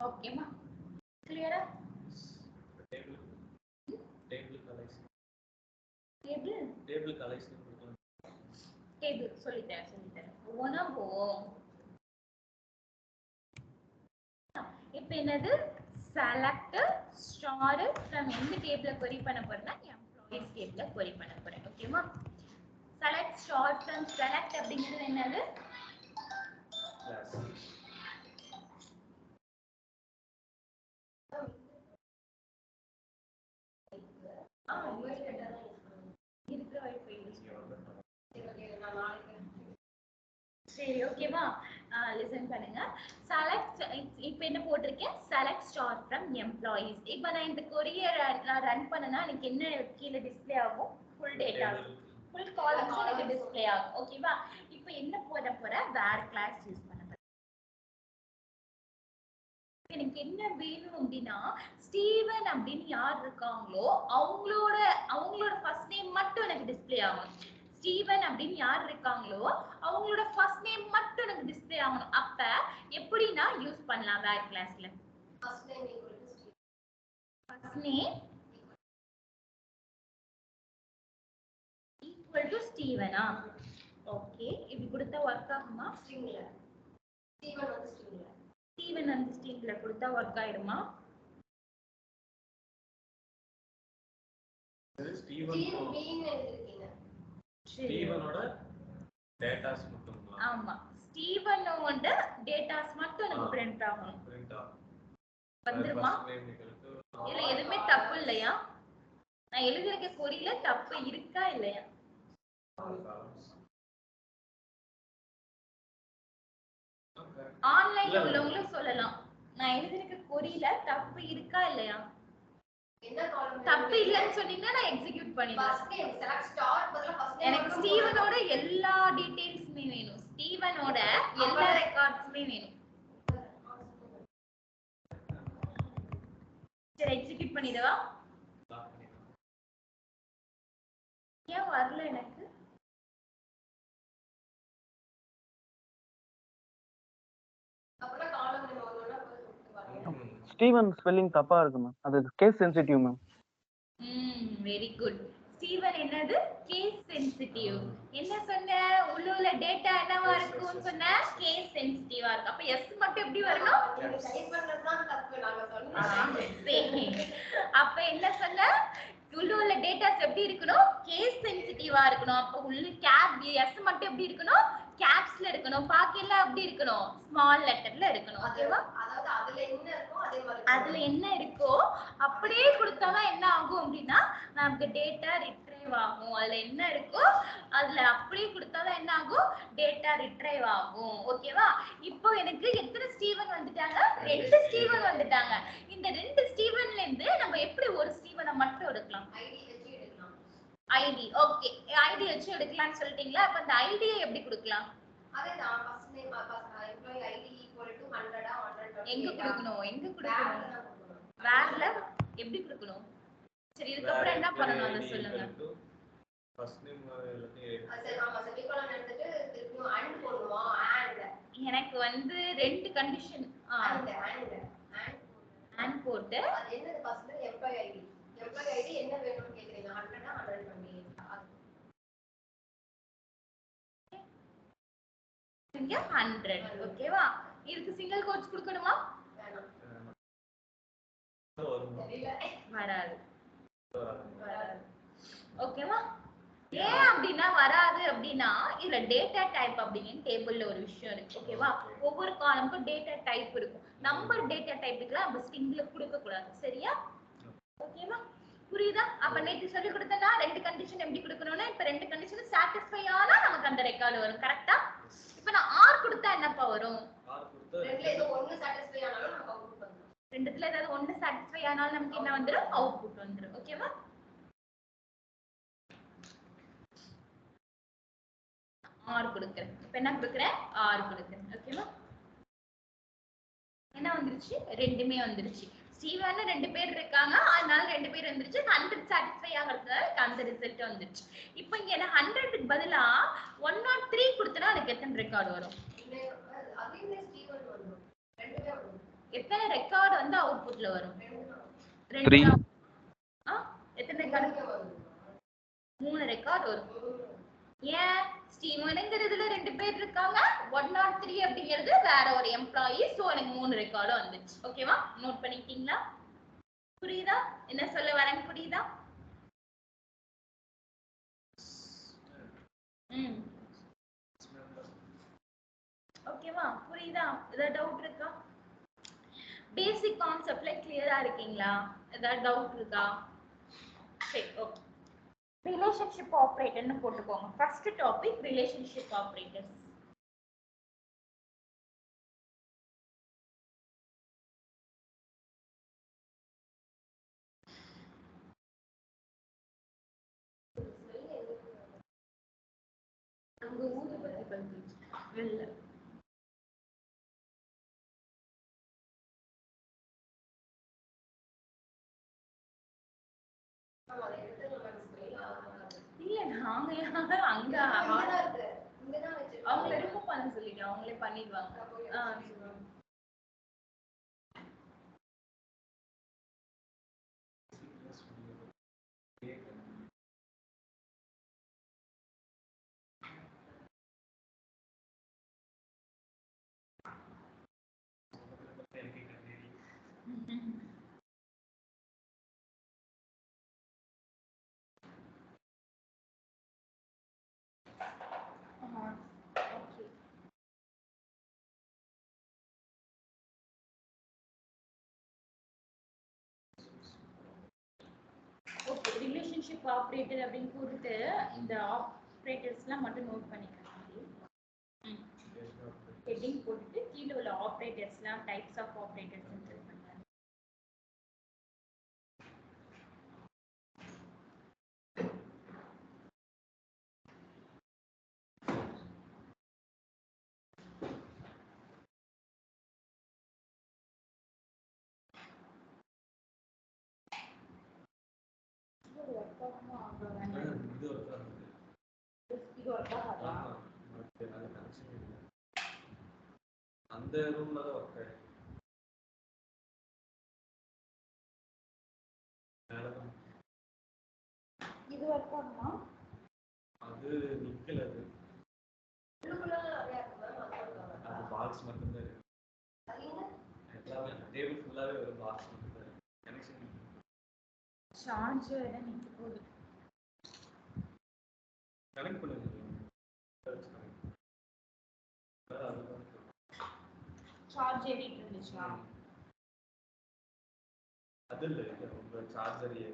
ஓகேமா கிளியரா table table collection table table collection கொடுக்கலாம். டேபிள் சொல்லிட்டேன் ஒவ்வொன்றா போவோம். இப்போ என்னது செலக்ட் ஸ்டார் ஃப்ரம் எந்த டேபிள query பண்ண போறேன்னா எம்ப்ளாயிஸ் டேபிள query பண்ண போறேன். ஓகேமா செலக்ட் ஸ்டார் ஃப்ரம் செலக்ட் அப்படிங்கிறது என்னது கிளாஸ் இருக்கிற வைஃபை யூஸ் சரி ஓகேவா லிசன் பண்ணுங்க செலக்ட் இப்போ என்ன போட்டிருக்கேன் செலக்ட் ஸ்டார் ஃப்ரம் எம்ப்ளாயிஸ். இப்போ நான் இந்த கொரியர் நான் ரன் பண்ணனா எனக்கு என்ன கீழே டிஸ்ப்ளே ஆகும் ஃபுல் டேட்டா ஃபுல் காலம்ஸ் எனக்கு டிஸ்ப்ளே ஆகும். ஓகேவா இப்போ என்ன போட போறேன் வேர் கிளாஸ் யூஸ் பண்ண போறேன். எனக்கு என்ன வேணும் அப்படின்னா ஸ்டீவன் அப்படின்னு யார் இருக்காங்களோ அவங்களோட ஃபர்ஸ்ட் நேம் மட்டும் எனக்கு டிஸ்ப்ளே ஆகும். ஸ்டீவன் அப்படின்னு யார் இருக்காங்களோ அவங்களோட ஃபர்ஸ்ட் நேம் மட்டும் எனக்கு டிஸ்ப்ளே ஆகணும். அப்ப எப்படினா யூஸ் பண்ணலாம் வேர் கிளாஸ்ல ஃபர்ஸ்ட் நேம் ஈக்குவல் டு ஸ்டீவனா. ஓகே இப்படி கொடுத்தா ஒர்க் ஆகுமா? ஸ்டீவன் வந்து ஸ்ட்ரிங்ல கொடுத்தா ஒர்க் ஆயிடுமா? ஸ்டீவனோட டேட்டாஸ் மட்டும் ஆமா ஸ்டீவனோட டேட்டாஸ் மட்டும் எனக்கு பிரிண்ட் ஆகணும். வந்துருமா? இல்ல எதுவுமே தப்பு இல்லையா? நான் எழுதிருக்க கொரியில தப்பு இருக்கா இல்லையா? ஆன்லைன்ல உள்ளவங்களும் சொல்லலாம் நான் எழுதிருக்க கொரியில தப்பு இருக்கா இல்லையா? தப்பு இல்லன்னு சொன்னீங்கன்னா நான் எக்ஸிக்யூட் பண்ணிடுவேன். எனக்கு ஸ்டீவனோட எல்லா டீடைல்ஸுமே வேணும். ஸ்டீவனோட எல்லா ரெக்கார்ட்ஸுமே வேணும். சரி எக்ஸிக்யூட் பண்ணிடவா? ஏன் வரல எனக்கு? ஸ்டீவன் ஸ்பெல்லிங் தப்பா இருக்கு மேம். அது case sensitive ma'am. Very good. Steven என்னது கேஸ் சென்சிட்டிவ். என்ன சொன்ன உள்ள டேட்டா என்னவா இருக்கும்னு சொன்ன கேஸ் சென்சிட்டிவா இருக்கு. அப்ப எஸ் மட்டும் எப்படி வரணும்? டைப் பண்றது தான் தப்பு நாங்க சொன்னோம். அப்ப என்ன சொன்ன உள்ள டேட்டாஸ் எப்படி இருக்கணும்? கேஸ் சென்சிட்டிவா இருக்கணும். அப்ப உள்ள கேப் எஸ் மட்டும் எப்படி இருக்கணும்? கேப்ஸ்ல இருக்கணும். பாக்கி எல்லாம் எப்படி இருக்கணும்? ஸ்மால் லெட்டர்ல இருக்கணும். ஓகேவா? அதாவது அதுல என்ன இருக்கோ அப்படியே கொடுத்தாதான் என்ன ஆகும் அப்படின்னா நமக்கு டேட்டா ரிட்ரைவ் ஆகும். அதுல என்ன இருக்கோ அதுல அப்படியே கொடுத்தாதான் என்ன ஆகும்? டேட்டா ரிட்ரைவ் ஆகும். ஓகேவா? இப்போ எனக்கு எத்தனை ஸ்டீவன் வந்துட்டாங்க? 2 ஸ்டீவன் வந்துட்டாங்க. இந்த 2 ஸ்டீவன்ல இருந்து நம்ம எப்படி ஒரு ஸ்டீவனை மட்டும் எடுக்கலாம்? ஐடி. ஓகே ஐடி வச்சு எடுக்கலாம்னு சொல்லிட்டீங்களா? அப்ப அந்த ஐடியை எப்படி கொடுக்கலாம்? அதேதான் first name employee ID equal to 100 120 எங்க கொடுக்கணும்? வேர்ல எப்படி கொடுக்கணும்? சரி இதுக்கப்புறம் என்ன பண்ணணும் அதை சொல்லுங்க. ஃபர்ஸ்ட் நேம் எல்லாத்தையும் சரி ஆமா செமிகோலன் எடுத்துட்டு திருப்பியும் அண்ட் போடுவோம். எனக்கு வந்து 2 கண்டிஷன் அண்ட் போட்டு அது என்னது ஃபர்ஸ்ட் எம்ப்ளாயி ஐடி என்ன வேணும்னு கேக்குறீங்க? 100 120 இங்க 100. ஓகேவா? இதுக்கு சிங்கிள் கோட்ஸ் கொடுக்கணுமா? வராது. ஓகேவா? ஏன் அப்படின்னா வராது அப்படின்னா இதுல டேட்டா டைப் அப்படிங்கிற டேபிள்ல ஒரு விஷயம் இருக்கு. ஓகேவா? ஒவ்வொரு காலமுக்கும் டேட்டா டைப் இருக்கும். நம்பர் டேட்டா டைப்புக்குலாம் நம்ம ஸ்ட்ரிங்ல கொடுக்க கூடாது. சரியா? ஓகேவா? புரியுதா? அப்ப நேத்து சொல்லி கொடுத்தனா 2 கண்டிஷன் எப்படி கொடுக்கணும்னா இப்ப 2 கண்டிஷன் சாட்டிஸ்ஃபை ஆனா நமக்கு அந்த ரெக்கார்ட் வரும். கரெக்ட்டா? இப்ப நான் ஆர் கொடுத்தா என்னப்பா வரும்? ரெண்டுல ஏதோ ஒன்னு சாட்டிஸ்ஃபை ஆனாலும் நமக்கு அவுட்புட் வந்துரும். ரெண்டுத்துல ஏதாவது ஒன்னு சாட்டிஸ்ஃபை ஆனாலும் நமக்கு என்ன வந்துரும்? அவுட்புட் வந்துரும். ஓகேவா? ஆர் கொடுக்கிறேன். இப்ப என்ன கொடுக்கிறேன்? ஆர் கொடுக்கிறேன். ஓகேவா? என்ன வந்துருச்சு? ரெண்டுமே வந்துருச்சு. ஸ்டீவன் 2 பேர் இருக்காங்க. அதனால 2 பேர் வந்துருச்சு. 100 சாட்டிஸ்ஃபை ஆகிறதுனால அந்த ரிசல்ட் வந்துருச்சு. இப்போ இங்க என்ன 100க்கு பதிலா 103 கொடுத்தனா எனக்கு எத்தனை ரெக்கார்ட் வரும்? அதுவே ஸ்டீவன் வந்துரும். ரெண்டுமே வந்துரும். எத்தனை ரெக்கார்ட் வந்து அவுட்புட்ல வரும்? 3. எத்தனை ரெக்கார்ட்? 3 ரெக்கார்ட் வரும். ஏன் ஸ்டீவனுங்கிறதுல 2 பேர் இருக்காங்க, 103 அப்படிங்கிறது வேற ஒரு எம்ப்ளாயி. சோ எனக்கு 3 ரெக்கார்டும் வந்துச்சு. ஓகேவா? நோட் பண்ணிட்டீங்களா? புரியுதா என்ன சொல்ல வரேன்னு? புரியுதா? ஓகேவா? புரியுதா? ஏதாவது டவுட் இருக்கா? பேசிக் கான்செப்ட்ல கிளியரா இருக்கீங்களா? ஏதாவது டவுட் இருக்கா? சரி, ஓகே. ரிலேஷன்ஷிப் ஆபரேட்டர்னு போட்டுக்கோங்க. First topic relationship operators. அங்க ஊரு பத்தி பத்தி இல்ல. இல்ல நாங்க யாரும் அங்க அவங்க ரிமூவ் பண்ண சொல்லிட்டு அவங்களே பண்ணிடுவாங்க. ஓகே, ரிலேஷன்ஷிப் ஆபரேட்டர் அப்படின்னு போட்டுட்டு இந்த ஆபரேட்டர்ஸ்லாம் மட்டும் நோட் பண்ணிக்கலாம். ஹெட்டிங் போட்டுட்டு கீழே உள்ள ஆபரேட்டர்ஸ்லாம் டைப்ஸ் ஆஃப் ஆபரேட்டர்ஸ் ஃபில் பண்ணுங்க. அந்த ரூம்ல தான் ஒர்க் ஆயிருக்கு. இது ஒர்க் ஆகுமா? அது நிக்கல. அது பாக்ஸ் மட்டும் தான் இருக்கு. எல்லாமே டேபிள் ஃபுல்லாவே ஒரு பாக்ஸ் மட்டும் தான் இருக்கு. கனெக்ஷன் சார்ஜர் தான் நிக்க போகுது. கனெக்ட் பண்ணுங்க. சார்ஜ் ஏறிட்டு இருந்துச்சா? அது இல்ல, உங்க சார்ஜரையே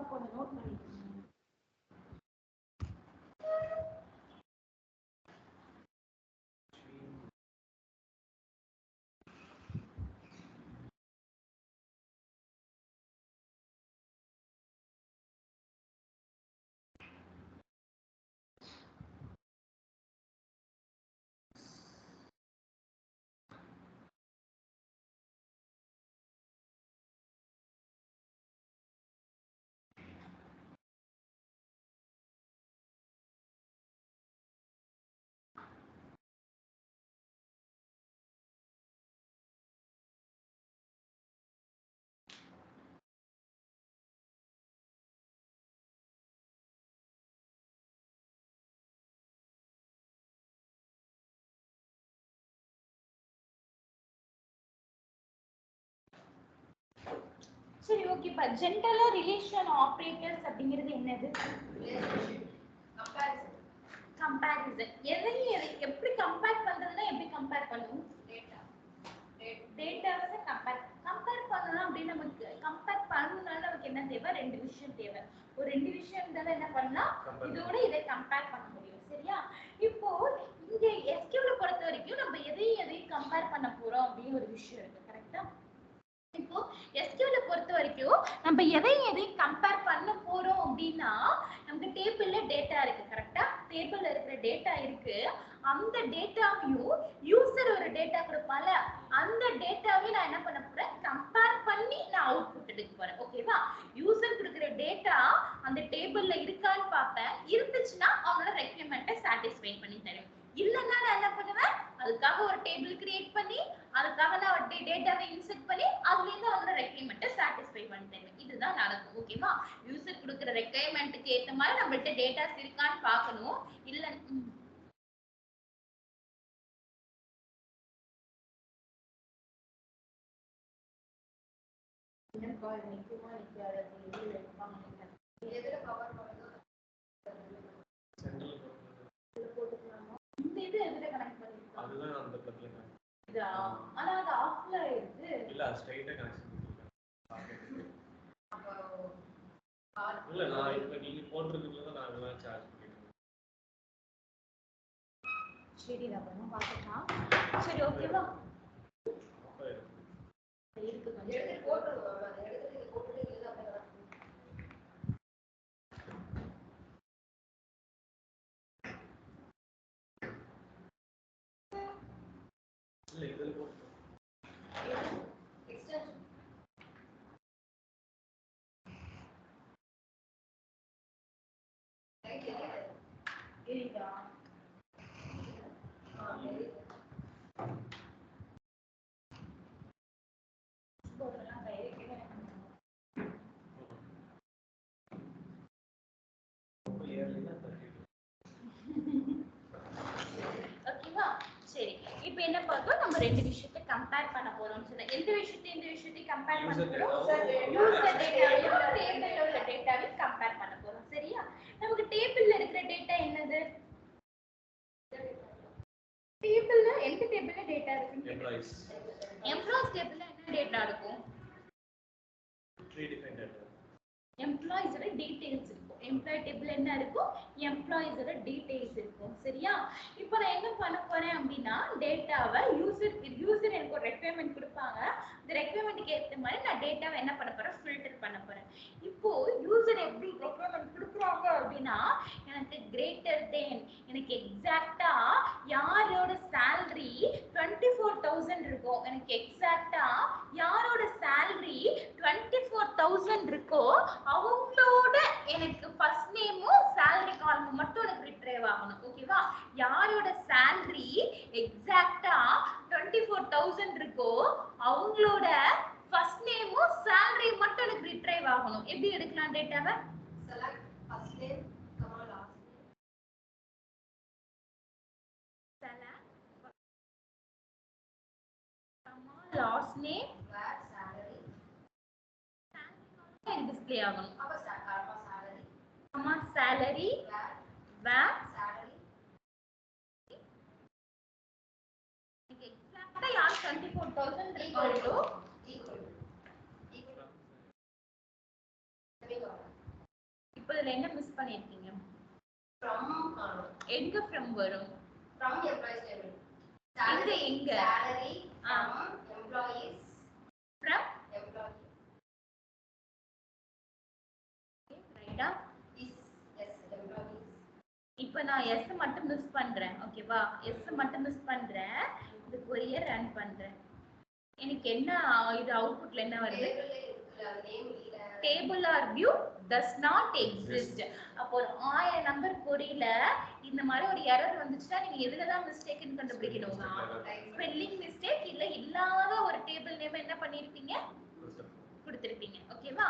கொஞ்சம் நோட் பண்ணிக்கோங்க. சரி, ஓகே. இப்ப ஜெனரலா ரிலேஷன் ஆபரேட்டர்ஸ் அப்படிங்கிறது என்னது? கம்பேரிசன். எதையும் எப்படி கம்பேர் பண்றதுன்னா எப்படி கம்பேர் பண்ணுவோம்? டேட்டாஸை கம்பேர் பண்ணணும் அப்படின்னு நமக்கு கம்பேர் பண்ணணும்னால நமக்கு என்ன தேவை? ரெண்டு விஷயம் தேவை. ஒரு ரெண்டு விஷயம் இருந்தாலும் என்ன பண்ணலாம்? இதோட இதை கம்பேர் பண்ண முடியும். சரியா? இப்போ இங்க எஸ்கியூல பொறுத்த வரைக்கும் நம்ம எதையும் கம்பேர் பண்ண போறோம் அப்படின்னு ஒரு விஷயம் இருக்கு. கரெக்டா? இப்போ எஸ்கியூல பொறுத்த வரைக்கும் நம்ம எதையும் கம்பேர் பண்ண போறோம் அப்படின்னா நமக்கு டேபிள்ல டேட்டா இருக்கு. கரெக்டா? டேபிள்ல இருக்கிற டேட்டா இருக்கு. அந்த டேட்டாவையும் யூசர் ஒரு டேட்டா கொடுப்பால, அந்த டேட்டாவை நான் என்ன பண்ண போறேன்? கம்பேர் பண்ணி நான் அவுட்புட் எடுக்க போறேன். ஓகேவா? யூசர் கொடுக்கிற டேட்டா அந்த டேபிள்ல இருக்கான்னு பார்ப்பேன். இருந்துச்சுன்னா அவனோட ரெக்யர்மெண்ட்டை சாட்டிஸ்ஃபை பண்ணி தருவேன். இல்லைன்னா நான் என்ன பண்ணுவேன்? அதுக்காக ஒரு டேபிள் கிரியேட் பண்ணி அதுக்காக நான் டேட்டாவை இன்செர்ட் பண்ணி அதுல இருந்து அவனோட ரெக்யர்மெண்ட்டை சாட்டிஸ்ஃபை பண்ணி தருவேன். இதுதான் நடக்கும். ஓகேவா? யூசர் கொடுக்கிற ரெக்யர்மெண்ட்டுக்கு ஏற்ற மாதிரி நம்மள்ட்ட டேட்டாஸ் இருக்கான்னு பார்க்கணும். இல்ல எதுல கவர் பண்ணுதோ இந்த இது எதுல கனெக்ட் பண்ணிருக்கோம்? அதுதான் அந்த பக்கத்துல connect. இதா? ஆனா அது ஆஃப்ல இருக்கு. இல்ல அது ஸ்ட்ரைட்டா கனெக்ஷன் பண்ணிருக்கேன். அப்போ இல்ல நான் இப்ப நீங்க போடுறதுக்குள்ள தான் நான் எல்லாம் சார்ஜ் பண்ணிருக்கேன். சரி நம்ம பார்க்கலாம். சரி ஓகேவா? அப்ப இருக்கு. இருக்கு கொஞ்சம். எடுத்து போட்டுருவோம். அதை எடுத்து நீங்க போட்டுட்டு இல்லை அப்படின்னா இல்ல இதுல போட்டு எக்ஸ்டென்ஷன் ரைட் இருக்கா? போடலாம் டைரக்டா ரொம்ப ஏர்லி தான் 32. ஓகேவா? சரி. இப்போ என்ன பார்த்தோம்? நம்ம ரெண்டு விஷயத்தை கம்பேர் பண்ண போறோம்னு சொன்னேன். எந்த விஷயத்தையும் கம்பேர் பண்ண User போறோம்? data-வும் யூசர் டேட்டாவையும் டேபிள்ல உள்ள டேட்டாவையும் கம்பேர் பண்ண போறோம். சரியா? நமக்கு டேபிள்ல இருக்கிற டேட்டா என்னது? டேபிள்ல எந்த டேபிள்ல டேட்டா இருக்கு? எம்ப்ளாயிஸ் எம்ப்ளாய்ஸ் டேபிள்ல என்ன டேட்டா இருக்கும்? Predefined data. எம்ப்ளாயிஸோட டீடைல்ஸ் இருக்கும். எம்ப்ளாய் டேபிள் என்ன இருக்கும்? எம்ப்ளாயிஸோட டீடைல்ஸ் இருக்கும். சரியா? இப்போ நான் என்ன பண்ண போறேன் அப்படின்னா டேட்டாவை யூசர் எனக்கு ஒரு ரெக்யர்மெண்ட் கொடுப்பாங்க. இந்த ரெக்யர்மெண்ட்டுக்கு ஏற்ற மாதிரி நான் டேட்டாவை என்ன பண்ண போறேன்? ஃபில்டர் பண்ண போறேன். இப்போ யூசர் எப்படி ரெக்யர்மெண்ட் கொடுக்குறாங்க அப்படின்னா எனக்கு கிரேட்டர் தென் எனக்கு எக்ஸாக்டா யாரோட salary 24,000 இருக்கும். எனக்கு எக்ஸாக்டா யாரோட salary 24,000 இருக்கோ அவங்களோட எனக்கு ஃபர்ஸ்ட் நேமும் salary காலமும் மட்டும் எனக்கு ரிட்ரைவ் ஆகணும். ஓகேவா? யாரோட salary எக்ஸாக்ட்டா 24,000 இருக்கோ அவங்களோட ஃபர்ஸ்ட் நேமும் salary மட்டும் எனக்கு ரிட்ரைவ் ஆகணும். எப்படி எடுக்கலாம் டேட்டாவை? select first name comma last name last name where salary display ஆகணும். அப்ப comma salary comma salary where where salary எனக்கு எக்ஸாக்ட்டா யார் 24,000 இருக்கோ equal semicolon இப்போ இதுல என்ன மிஸ் பண்ணிருக்கீங்க? from காணும் எங்க ஃப்ரம் வரும்? from employees table எங்க? salary from employees from employees ரைட்டா? is yes employees இப்போ நான் எஸ் மட்டும் மிஸ் பண்றேன். ஓகேவா? எஸ் மட்டும் மிஸ் பண்றேன். இந்த கொரியர் ரன் பண்றேன். எனக்கு என்ன இது அவுட்புட்ல என்ன வருது? table இருக்குல நேம் இல்ல table R view does not exist. அப்போ ஒரு 1000 நம்பர் கொரியில இந்த மாதிரி ஒரு எரர் வந்துச்சுன்னா நீங்க எதுல தான் மிஸ்டேக்னு கண்டுபிடிக்கணும்? ஸ்பெல்லிங் மிஸ்டேக் இல்ல இல்லாத ஒரு டேபிள் நேம் என்ன பண்ணிருப்பீங்க? கொடுத்திருப்பீங்க. ஓகேவா?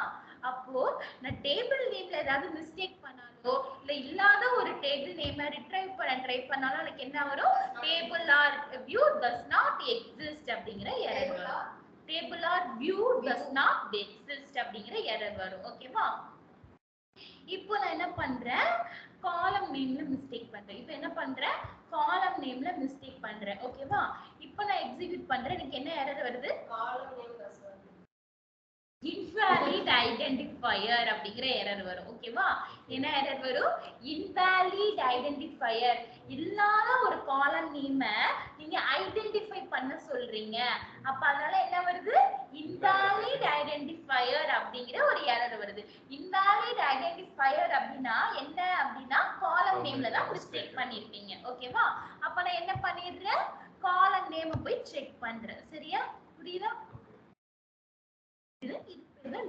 அப்போ நான் டேபிள் நேம்ல ஏதாவது மிஸ்டேக் பண்ணாலோ இல்ல இல்லாத ஒரு டேபிள் நேமை ரிட்ரைவ் பண்ண ட்ரை பண்ணாலும் எனக்கு என்ன வரும்? Table R view does not exist அப்படிங்கிற எரர் வரும். Table R view does not exist அப்படிங்கிற எரர் வரும். ஓகேவா? இப்போ நான் என்ன பண்றேன்? காலம் நேம்ல மிஸ்டேக் பண்றேன். இப்போ என்ன பண்றேன்? காலம் நேம்ல மிஸ்டேக் பண்றேன். ஓகேவா? இப்போ நான் எக்ஸிக்யூட் பண்றேன். எனக்கு என்ன எரர் வருது? column name does not invalid identifier அப்படிங்கிற எரர் வரும். ஓகேவா? என்ன எரர் வரும்? Invalid identifier. இல்லாத ஒரு காலம் நேம நீங்க ஐடென்டிஃபை பண்ண சொல்றீங்க. அப்ப அதனால என்ன வருது? இன்வாலிட் ஐடென்டிஃபையர் அப்படிங்கிற ஒரு எரர் வருது. இன்வாலிட் ஐடென்டிஃபையர் அப்படின்னா என்ன அப்படின்னா காலம் நேம்ல தான் மிஸ்டேக் பண்ணிருக்கீங்க. ஓகேவா? அப்ப நான் என்ன பண்ணிடுறேன்? காலம் நேம் போய் செக் பண்றேன். சரியா? புரியுதா?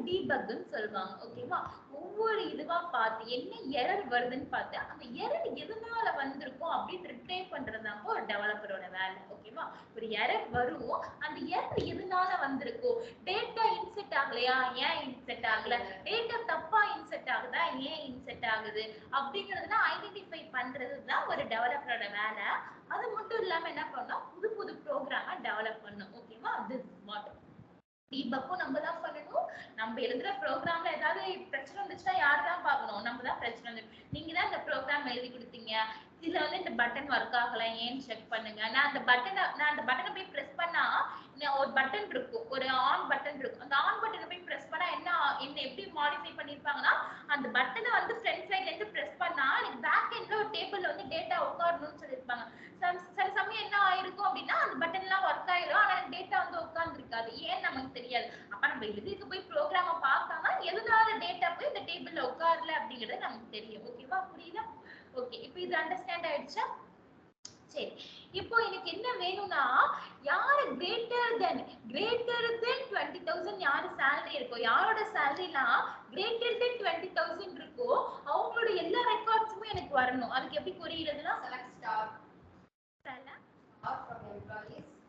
டீபக்னு சொல்லுவாங்க. ஓகேவா? ஒவ்வொரு இதுவா பார்த்து என்ன எரர் வருதுன்னு பார்த்து அந்த எரர் எதனால வந்திருக்கும் அப்படின்னு ரிட்ரைவ் பண்றதுதாங்க ஒரு டெவலப்பரோட வேலை. ஓகேவா? ஒரு எரர் வரும், அந்த எரர் எதனால வந்திருக்கும், டேட்டா இன்செட் ஆகலையா, ஏன் இன்செட் ஆகல, டேட்டா தப்பா இன்செட் ஆகுதா, ஏன் இன்செட் ஆகுது அப்படிங்கறதெல்லாம் ஐடென்டிஃபை பண்றதுதான் ஒரு டெவலப்பரோட வேலை. அது மட்டும் இல்லாம என்ன பண்ணணும், புது புது ப்ரோக்ராம டெவலப் பண்ணணும். ஓகேவா? திஸ் வாட் டீபக்கும் நம்ம தான் பண்ணணும். நம்ம எழுதுற ப்ரோக்ராம்ல ஏதாவது பிரச்சனை வந்துச்சுன்னா யார் தான் பார்க்கணும்? நம்ம தான் பிரச்சனை வந்து நீங்க தான் இந்த ப்ரோக்ராம் எழுதி கொடுத்தீங்க, இதுல வந்து இந்த பட்டன் ஒர்க் ஆகல, ஏன்னு செக் பண்ணுங்க. நான் அந்த பட்டனை போய் பிரஸ் பண்ணா ஒரு பட்டன் இருக்கும், ஒரு ஆன் பட்டன் இருக்கும். அந்த ஆன் பட்டனை போய் பிரஸ் பண்ணா என்ன எப்படி மாடிஃபை பண்ணிருப்பாங்கன்னா, அந்த பட்டனை வந்து ஃப்ரண்ட் சைட்ல இருந்து பிரஸ் பண்ணா எனக்கு பேக் எண்ட்ல ஒரு டேபிள்ல வந்து டேட்டா உட்காரணும்னு சொல்லியிருப்பாங்க. சில சமயம் என்ன ஆயிருக்கும் அப்படின்னா அந்த பட்டன் எல்லாம் ஒர்க் ஆயிடும், ஆனா டேட்டா வந்து உட்கார்ந்து இருக்காது. ஏன் நமக்கு தெரியாது. அப்ப நம்ம எழுதிக்கு போய் ப்ரோக்ராம பார்க்காம எதனால டேட்டா போய் இந்த டேபிள்ல உட்காரல அப்படிங்கிறது நமக்கு தெரியும். ஓகேவா? புரியுதா? ஓகே, இப்போ இது அண்டர்ஸ்டாண்ட் ஆயிடுச்சா? சரி, இப்போ எனக்கு என்ன வேணும்னா, யாரு கிரேட்டர் தென் 20,000 யாரு salary இருக்கோ, யாரோட salary-லாம் greater than 20,000 இருக்கோ அவங்களோட எல்லா ரெக்கார்ட்ஸுமே எனக்கு வரணும். அதுக்கு எப்படி குறியிடுதுன்னா,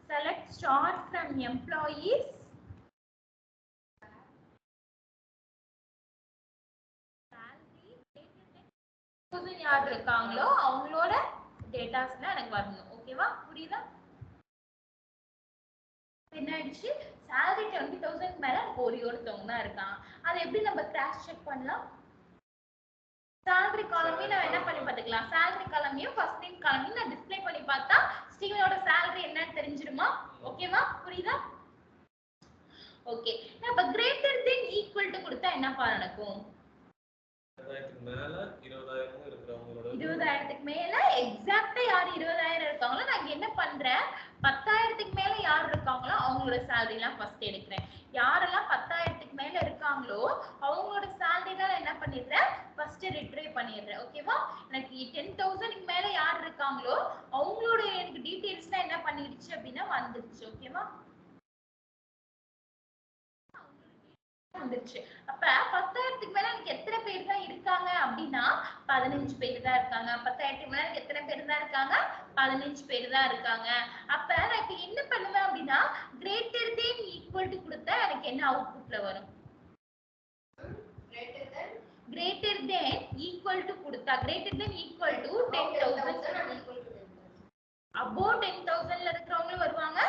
select star from employees யார் இருக்காங்களோ அவங்களோட டேட்டாஸ்ல எனக்கு வரணும். ஓகேவா? புரியுதா? என்ன ஆயிடுச்சு, salary 20,000 மேல ஒருத்தவங்க தான் இருக்காங்க. அதை எப்படி நம்ம கிராஸ் செக் பண்ணலாம்? salary காலமையும் நான் என்ன பண்ணி பார்த்துக்கலாம், salary காலமையும் ஃபர்ஸ்ட் நேம் காலமையும் நான் டிஸ்ப்ளே பண்ணி பார்த்தா ஸ்டீவனோட salary என்னன்னு தெரிஞ்சிருமா? ஓகேவா? புரியுதா? ஓகே, நம்ம கிரேட்டர் தென் ஈக்குவல் டு கொடுத்தா என்ன நடக்கும்? 20,000 மேல 20,000 இருக்கிறவங்களோட 20,000 மேல எக்ஸாக்ட்டா யார் 20,000 இருக்காங்களோ நான் என்ன பண்றேன், 10,000 மேல யார் இருக்காங்களோ அவங்களோட salary எல்லாம் ஃபர்ஸ்ட் எடுக்கிறேன். யாரெல்லாம் 10,000 மேல இருக்காங்களோ அவங்களோட salary எல்லாம் என்ன பண்ணிடுறேன், ஃபர்ஸ்ட் ரிட்ரைவ் பண்ணிடுறேன். ஓகேவா? எனக்கு 10,000 மேல யார் இருக்காங்களோ அவங்களோட எனக்கு டீடைல்ஸ்லாம் என்ன பண்ணிடுச்சு அப்படின்னா வந்துருச்சு. ஓகேவா? வந்துருச்சு. அப்ப 10,000 மேல எனக்கு எத்தனை பேர் தான் இருக்காங்க அப்படின்னா 15 பேர் தான் இருக்காங்க. 10,000 மேல எனக்கு எத்தனை பேர் தான் இருக்காங்க? 15 பேர் தான் இருக்காங்க. அப்ப நான் இப்ப என்ன பண்ணுவேன் அப்படின்னா, கிரேட்டர் தென் ஈக்குவல் டு கொடுத்தா எனக்கு என்ன அவுட்புட்ல வரும்? கிரேட்டர் தென் ஈக்குவல் டு கொடுத்தா greater then equal to 10,000 above 10,000ல இருக்கிறவங்களும் வருவாங்க,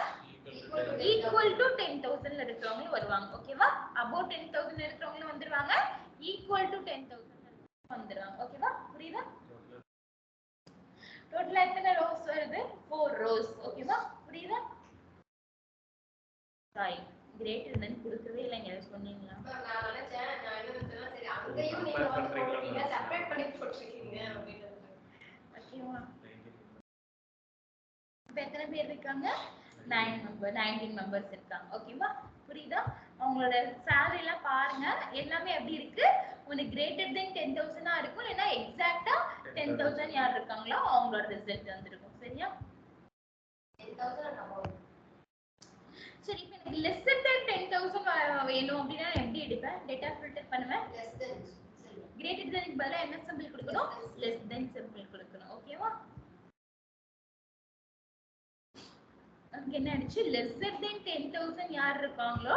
ஈக்குவல் டு 10,000ல இருக்கிறவங்களும் வருவாங்க. ஓகேவா? above 10,000 இருக்கிறவங்களும் வந்துருவாங்க, ஈக்குவல் டு 10,000 வந்துருவாங்க. ஓகேவா? புரியுதா? டோட்டலா எத்தனை ரோஸ் வருது? 4 ரோஸ். ஓகேவா? புரியுதா? சாரி, கிரேட்டர் தென் கொடுக்கவே இல்லைங்க, சொன்னீங்களா? நான் நினைச்சேன் சரி அங்கேயும் நீங்க வந்து போடுறீங்க, செப்பரேட் பண்ணி போட்டுருக்கீங்க அப்படின்னு. ஓகேவா? இப்ப எத்தனை பேர் இருக்காங்க? 19 மெம்பர்ஸ் இருக்காங்க. ஓகேவா? புரியுதா? அவங்களோட salary எல்லாம் பாருங்க, எல்லாமே எப்படி இருக்கு, ஒன்னு கிரேட்டர் தென் 10,000 இருக்கும், இல்லைன்னா எக்ஸாக்ட்டா 10,000 யார் இருக்காங்களோ அவங்களோட ரிசல்ட் வந்திருக்கும். சரியா? 10,000 above. சரி, இப்போ எனக்கு லெஸ்ஸர் தென் 10,000 வேணும் அப்படின்னா எப்படி எடுப்பேன்? டேட்டா ஃபில்டர் பண்ணுவேன். less than கிரேட்டர் தென் பதிலா என்ன சிம்பிள் கொடுக்கணும்? லெஸ் தென் சிம்பிள் கொடுக்கணும். ஓகேவா? எனக்கு என்ன ஆயிடுச்சு, லெஸ்ஸர் தென் 10,000 யார் இருக்காங்களோ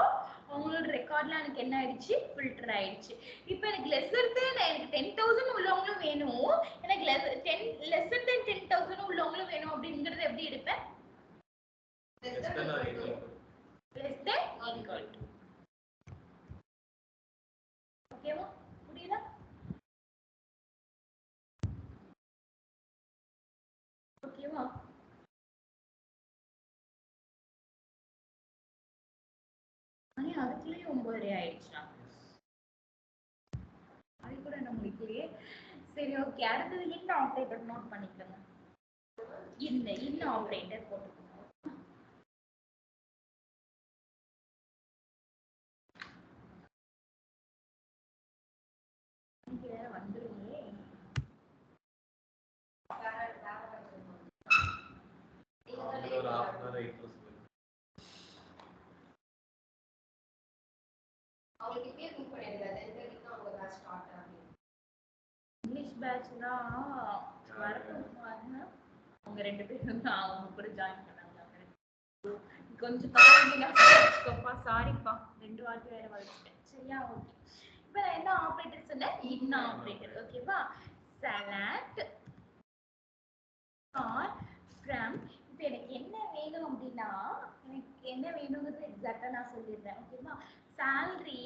அவங்களோட ரெக்கார்ட்ல எனக்கு என்ன ஆயிடுச்சு, ஃபில்டர் ஆயிடுச்சு. இப்போ எனக்கு லெஸ்ஸர் தென் எனக்கு 10,000 உள்ளவங்களும் வேணும், எனக்கு லெஸ்ஸர் தென் 10,000 உள்ளவங்களும் வேணும் அப்படிங்கிறது எப்படி எடுப்பேன்? less than or equal to. less than equal to. ஓகேவா? புரியுதா? ஓகேவா? அதுக்கு அதுக்குள்ளேயே 9:30 ஆயிடுச்சா? அது கூட நம்மளுக்குள்ளேயே. சரி ஓகே, அடுத்தது இந்த ஆப்ரேட்டர் நோட் பண்ணிக்கோங்க. இந்த ஆப்ரேட்டர் போட்டுக்கோங்க. வந்துருங்களே. இங்கிலீஷ் பேட்ச்னா வரப்போகுது. அவங்க 2 பேரும் தான் அவங்க கூட ஜாயின் பண்ணாங்க. கொஞ்சம் பாருங்கப்பா, சாரிப்பா 2 வாட்டி வேற வச்சிட்டேன். சரியா? ஓகே. இப்போ நான் என்ன ஆபரேட்டர் சொன்னேன்? இன் ஆபரேட்டர். ஓகேவா? select or from. இப்போ எனக்கு என்ன வேணும் அப்படின்னா, எனக்கு என்ன வேணுங்கிறது எக்ஸாக்டா நான் சொல்லிடுறேன். ஓகேவா? salary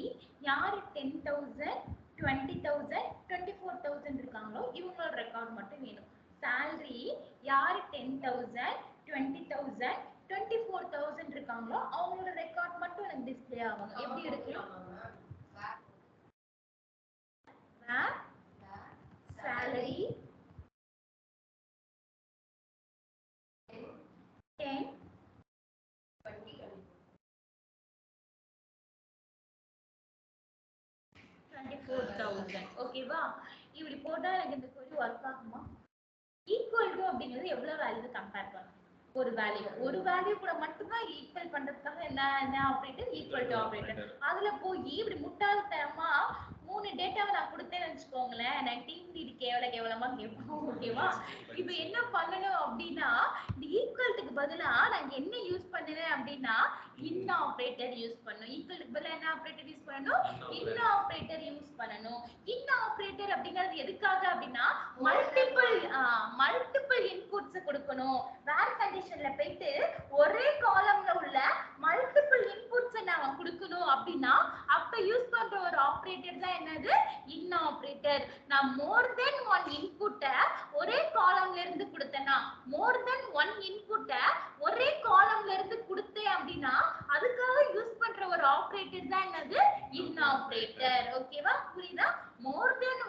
யாரு 10,000 20,000 24,000 இருக்காங்களோ இவங்களோட ரெக்கார்ட் மட்டும் வேணும். salary யாரு 10,000 20,000 24,000 இருக்காங்களோ அவங்களோட ரெக்கார்ட் மட்டும் எனக்கு டிஸ்ப்ளே ஆகும். எப்படி இருக்கு? salary 10 24,000. ஓகேவா? இப்படி போட்டா எனக்கு இந்த கொரி ஒர்க் ஆகுமா? ஈக்குவல் டு அப்படிங்கிறது எவ்வளவு வேல்யூ கம்பேர் பண்ணும்? ஒரு வேல்யூ கூட மட்டும் தான் ஈக்குவல் பண்றதுக்காக என்ன ஆபரேட்டர்? Equal to operator. அதுல போய் இப்படி முட்டாள்தனமா 3 டேட்டாவை நான் கொடுத்தேன்னு வச்சுக்கோங்களேன், நான் டீம் லீட் கேவலமா கேட்போம். ஓகேவா? இப்போ என்ன பண்ணணும் அப்படின்னா, இந்த ஈக்குவல்ட்டுக்கு பதிலா நான் என்ன யூஸ் பண்ணுவேன் அப்படின்னா, இன் ஆபரேட்டர் யூஸ் பண்ணணும். ஈக்குவல்ட்டுக்கு பதிலா என்ன ஆபரேட்டர் யூஸ் பண்ணணும்? இன் ஆபரேட்டர் யூஸ் பண்ணணும். இன் ஆபரேட்டர் அப்படிங்கிறது எதுக்காக அப்படின்னா, மல்டிபிள் இன்புட்ஸ் கொடுக்கணும். வேர் கண்டிஷன்ல போயிட்டு ஒரே காலம்ல உள்ள மல்டிபிள் இன்புட்ஸ் நாம கொடுக்கணும் அப்படின்னா அப்ப யூஸ் பண்ற ஒரு ஆபரேட்டர் தான் என்னது? இன் ஆபரேட்டர். நான் மோர் தென் ஒன் இன்புட்டை ஒரே காலம்ல இருந்து கொடுத்தேன்னா, மோர் தென் ஒன் இன்புட்டை ஒரே காலம்ல இருந்து கொடுத்தேன் அப்படின்னா அதுக்காக யூஸ் பண்ற ஒரு ஆபரேட்டர் தான் என்னது? இன் ஆபரேட்டர். ஓகேவா? புரியுதா? மோர் தென்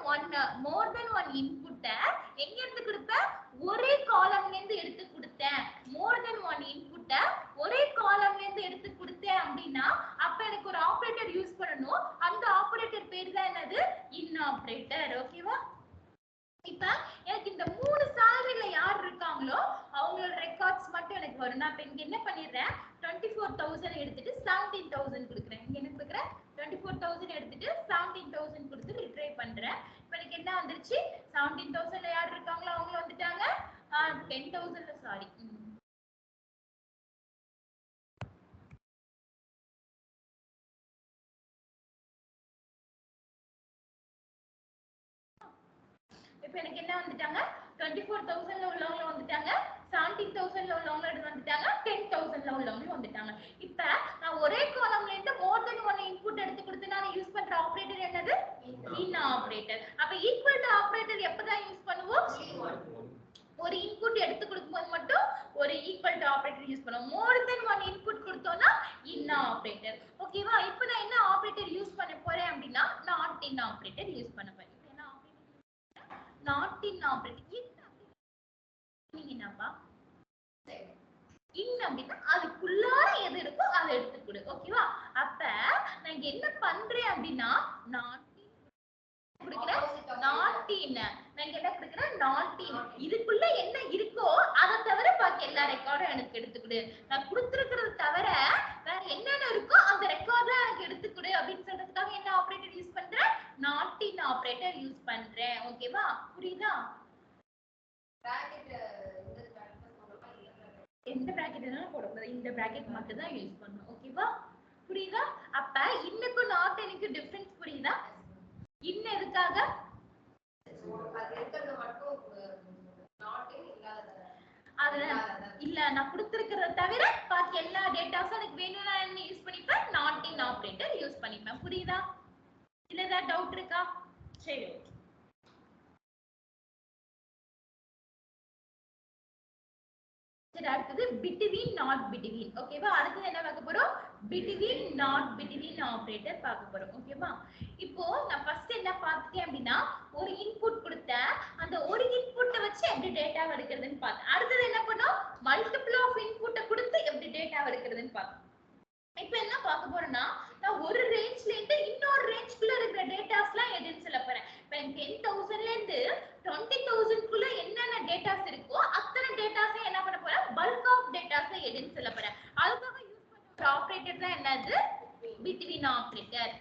ஒன் இன்புட்டை எங்க இருந்து கொடுப்பேன்? ஒரே காலம்ல இருந்து எடுத்து கொடுத்தேன். மோர் தென் ஒன் இன்புட்டை ஒரே காலம்ல இருந்து எடுத்து கொடுத்தேன் அப்படின்னா அப்ப எனக்கு ஒரு ஆபரேட்டர் யூஸ் பண்ணணும். அந்த ஆபரேட்டர் பேர் தான் என்னது? இன் ஆபரேட்டர். ஓகேவா? இப்ப எனக்கு இந்த 3 சாலரியில யார் இருக்காங்களோ அவங்களோட ரெக்கார்ட்ஸ் மட்டும் எனக்கு வரும். நான் இப்ப இங்க என்ன பண்ணிடுறேன்? 24,000 எடுத்துட்டு 17,000 கொடுக்குறேன். இங்க என்ன கொடுக்குறேன்? 24,000 எடுத்துட்டு 17,000 கொடுத்து ரிட்ரை பண்றேன். இப்ப எனக்கு என்ன வந்துருச்சு? 17,000ல யார் இருக்காங்களோ அவங்க வந்துட்டாங்க. 10,000ல சாரி. இப்ப எனக்கு என்ன வந்துட்டாங்க? 24,000ல உள்ளவங்க வந்துட்டாங்க, 17,000ல உள்ளவங்க வந்துட்டாங்க, 10,000ல உள்ளவங்க வந்துட்டாங்க. இப்ப நான் ஒரே காலம்ல இருந்து மோர் தென் ஒன் இன்புட் எடுத்து கொடுத்து நான் யூஸ் பண்ற ஆபரேட்டர் என்னது? இன் ஆபரேட்டர். அப்ப ஈக்குவல் டு ஆபரேட்டர் எப்பதான் யூஸ் பண்ணுவோம்? ஒரு இன்புட் எடுத்து கொடுக்கும்போது மட்டும் ஒரு ஈக்குவல் டு ஆபரேட்டர் யூஸ் பண்ணுவோம். மோர் தென் ஒன் இன்புட் கொடுத்தோம்னா இன் ஆபரேட்டர். ஓகேவா? இப்போ நான் என்ன ஆபரேட்டர் யூஸ் பண்ண போறேன் அப்படின்னா நாட் இன் ஆபரேட்டர் யூஸ் பண்ண போறேன். நாட் இன் ஆபரேட்டர் என்னப்பா? இன் அப்படின்னா அதுக்குள்ளார எது இருக்கோ அதை எடுத்து கொடு. ஓகேவா? அப்ப நான் என்ன பண்றேன் அப்படின்னா நாட் கொடுக்கிறேன். நாட் இன் நான் என்ன கொடுக்கிறேன்? Not in. இதுக்குள்ள என்ன இருக்கோ அதை தவிர பாக்கி எல்லா ரெக்கார்டும் எனக்கு எடுத்துக்கொடு. நான் கொடுத்துருக்கிறது தவிர வேற என்னென்ன இருக்கோ அந்த ரெக்கார்ட் எனக்கு எடுத்துக்கொடு அப்படின்னு சொல்றதுக்காக என்ன ஆபரேட்டர் யூஸ் பண்றேன்? நாட் இன் ஆபரேட்டர் யூஸ் பண்றேன். ஓகேவா? புரியுதா? எந்த பிராக்கெட்னாலும் போடக்கூடாது. இந்த பிராக்கெட் மட்டும் தான் யூஸ் பண்ணணும். ஓகேவா? புரியுதா? அப்ப இன்னுக்கும் நாட் எனக்கு டிஃபரன்ஸ் புரியுதா? இன் எதுக்காக? இல்ல நான் கொடுத்திருக்கிறத தவிர பாக்கி எல்லா டேட்டாஸும் எனக்கு வேணும்னா என்ன யூஸ் பண்ணிப்பேன்? நாட் இன் ஆபரேட்டர் யூஸ் பண்ணிப்பேன். புரியுதா? இல்ல ஏதாவது டவுட் இருக்கா? சரி ஓகே. அடுத்தது பிட்வீன் நாட் பிட்வீன். ஓகேவா? அடுத்தது என்ன பார்க்க போறோம்? பிட்வீன் நாட் பிட்வீன் ஆபரேட்டர் பார்க்க போறோம். ஓகேவா? இப்போ நான் ஃபர்ஸ்ட் என்ன பார்த்துட்டேன் அப்படின்னா ஒரு இன்புட் கொடுத்தேன், அந்த ஒரு இன்புட்டை வச்சு எப்படி டேட்டா எடுக்கிறதுன்னு பார்த்தேன். அடுத்தது என்ன பண்ணோம்? மல்டிபிள் ஆஃப் இன்புட்டை கொடுத்து எப்படி டேட்டா எடுக்கிறதுன்னு பார்த்தேன். இப்போ என்ன பார்க்க போறேன்னா நான் ஒரு ரேஞ்ச்ல இருந்து இன்னொரு ரேஞ்ச்க்குள்ள இருக்கிற டேட்டாஸ்லாம் எதுன்னு சொல்ல போறேன். இப்போ 10,000ல இருந்து 20,000க்குள்ள என்னென்ன டேட்டாஸ் இருக்கோ அத்தனை டேட்டாஸையும் என்ன பண்ண போறேன்? பல்க் ஆஃப் டேட்டாஸ் எதுன்னு சொல்ல போறேன். அதுக்காக யூஸ் பண்ற ஒரு ஆபரேட்டர் தான் என்னது? Between operator.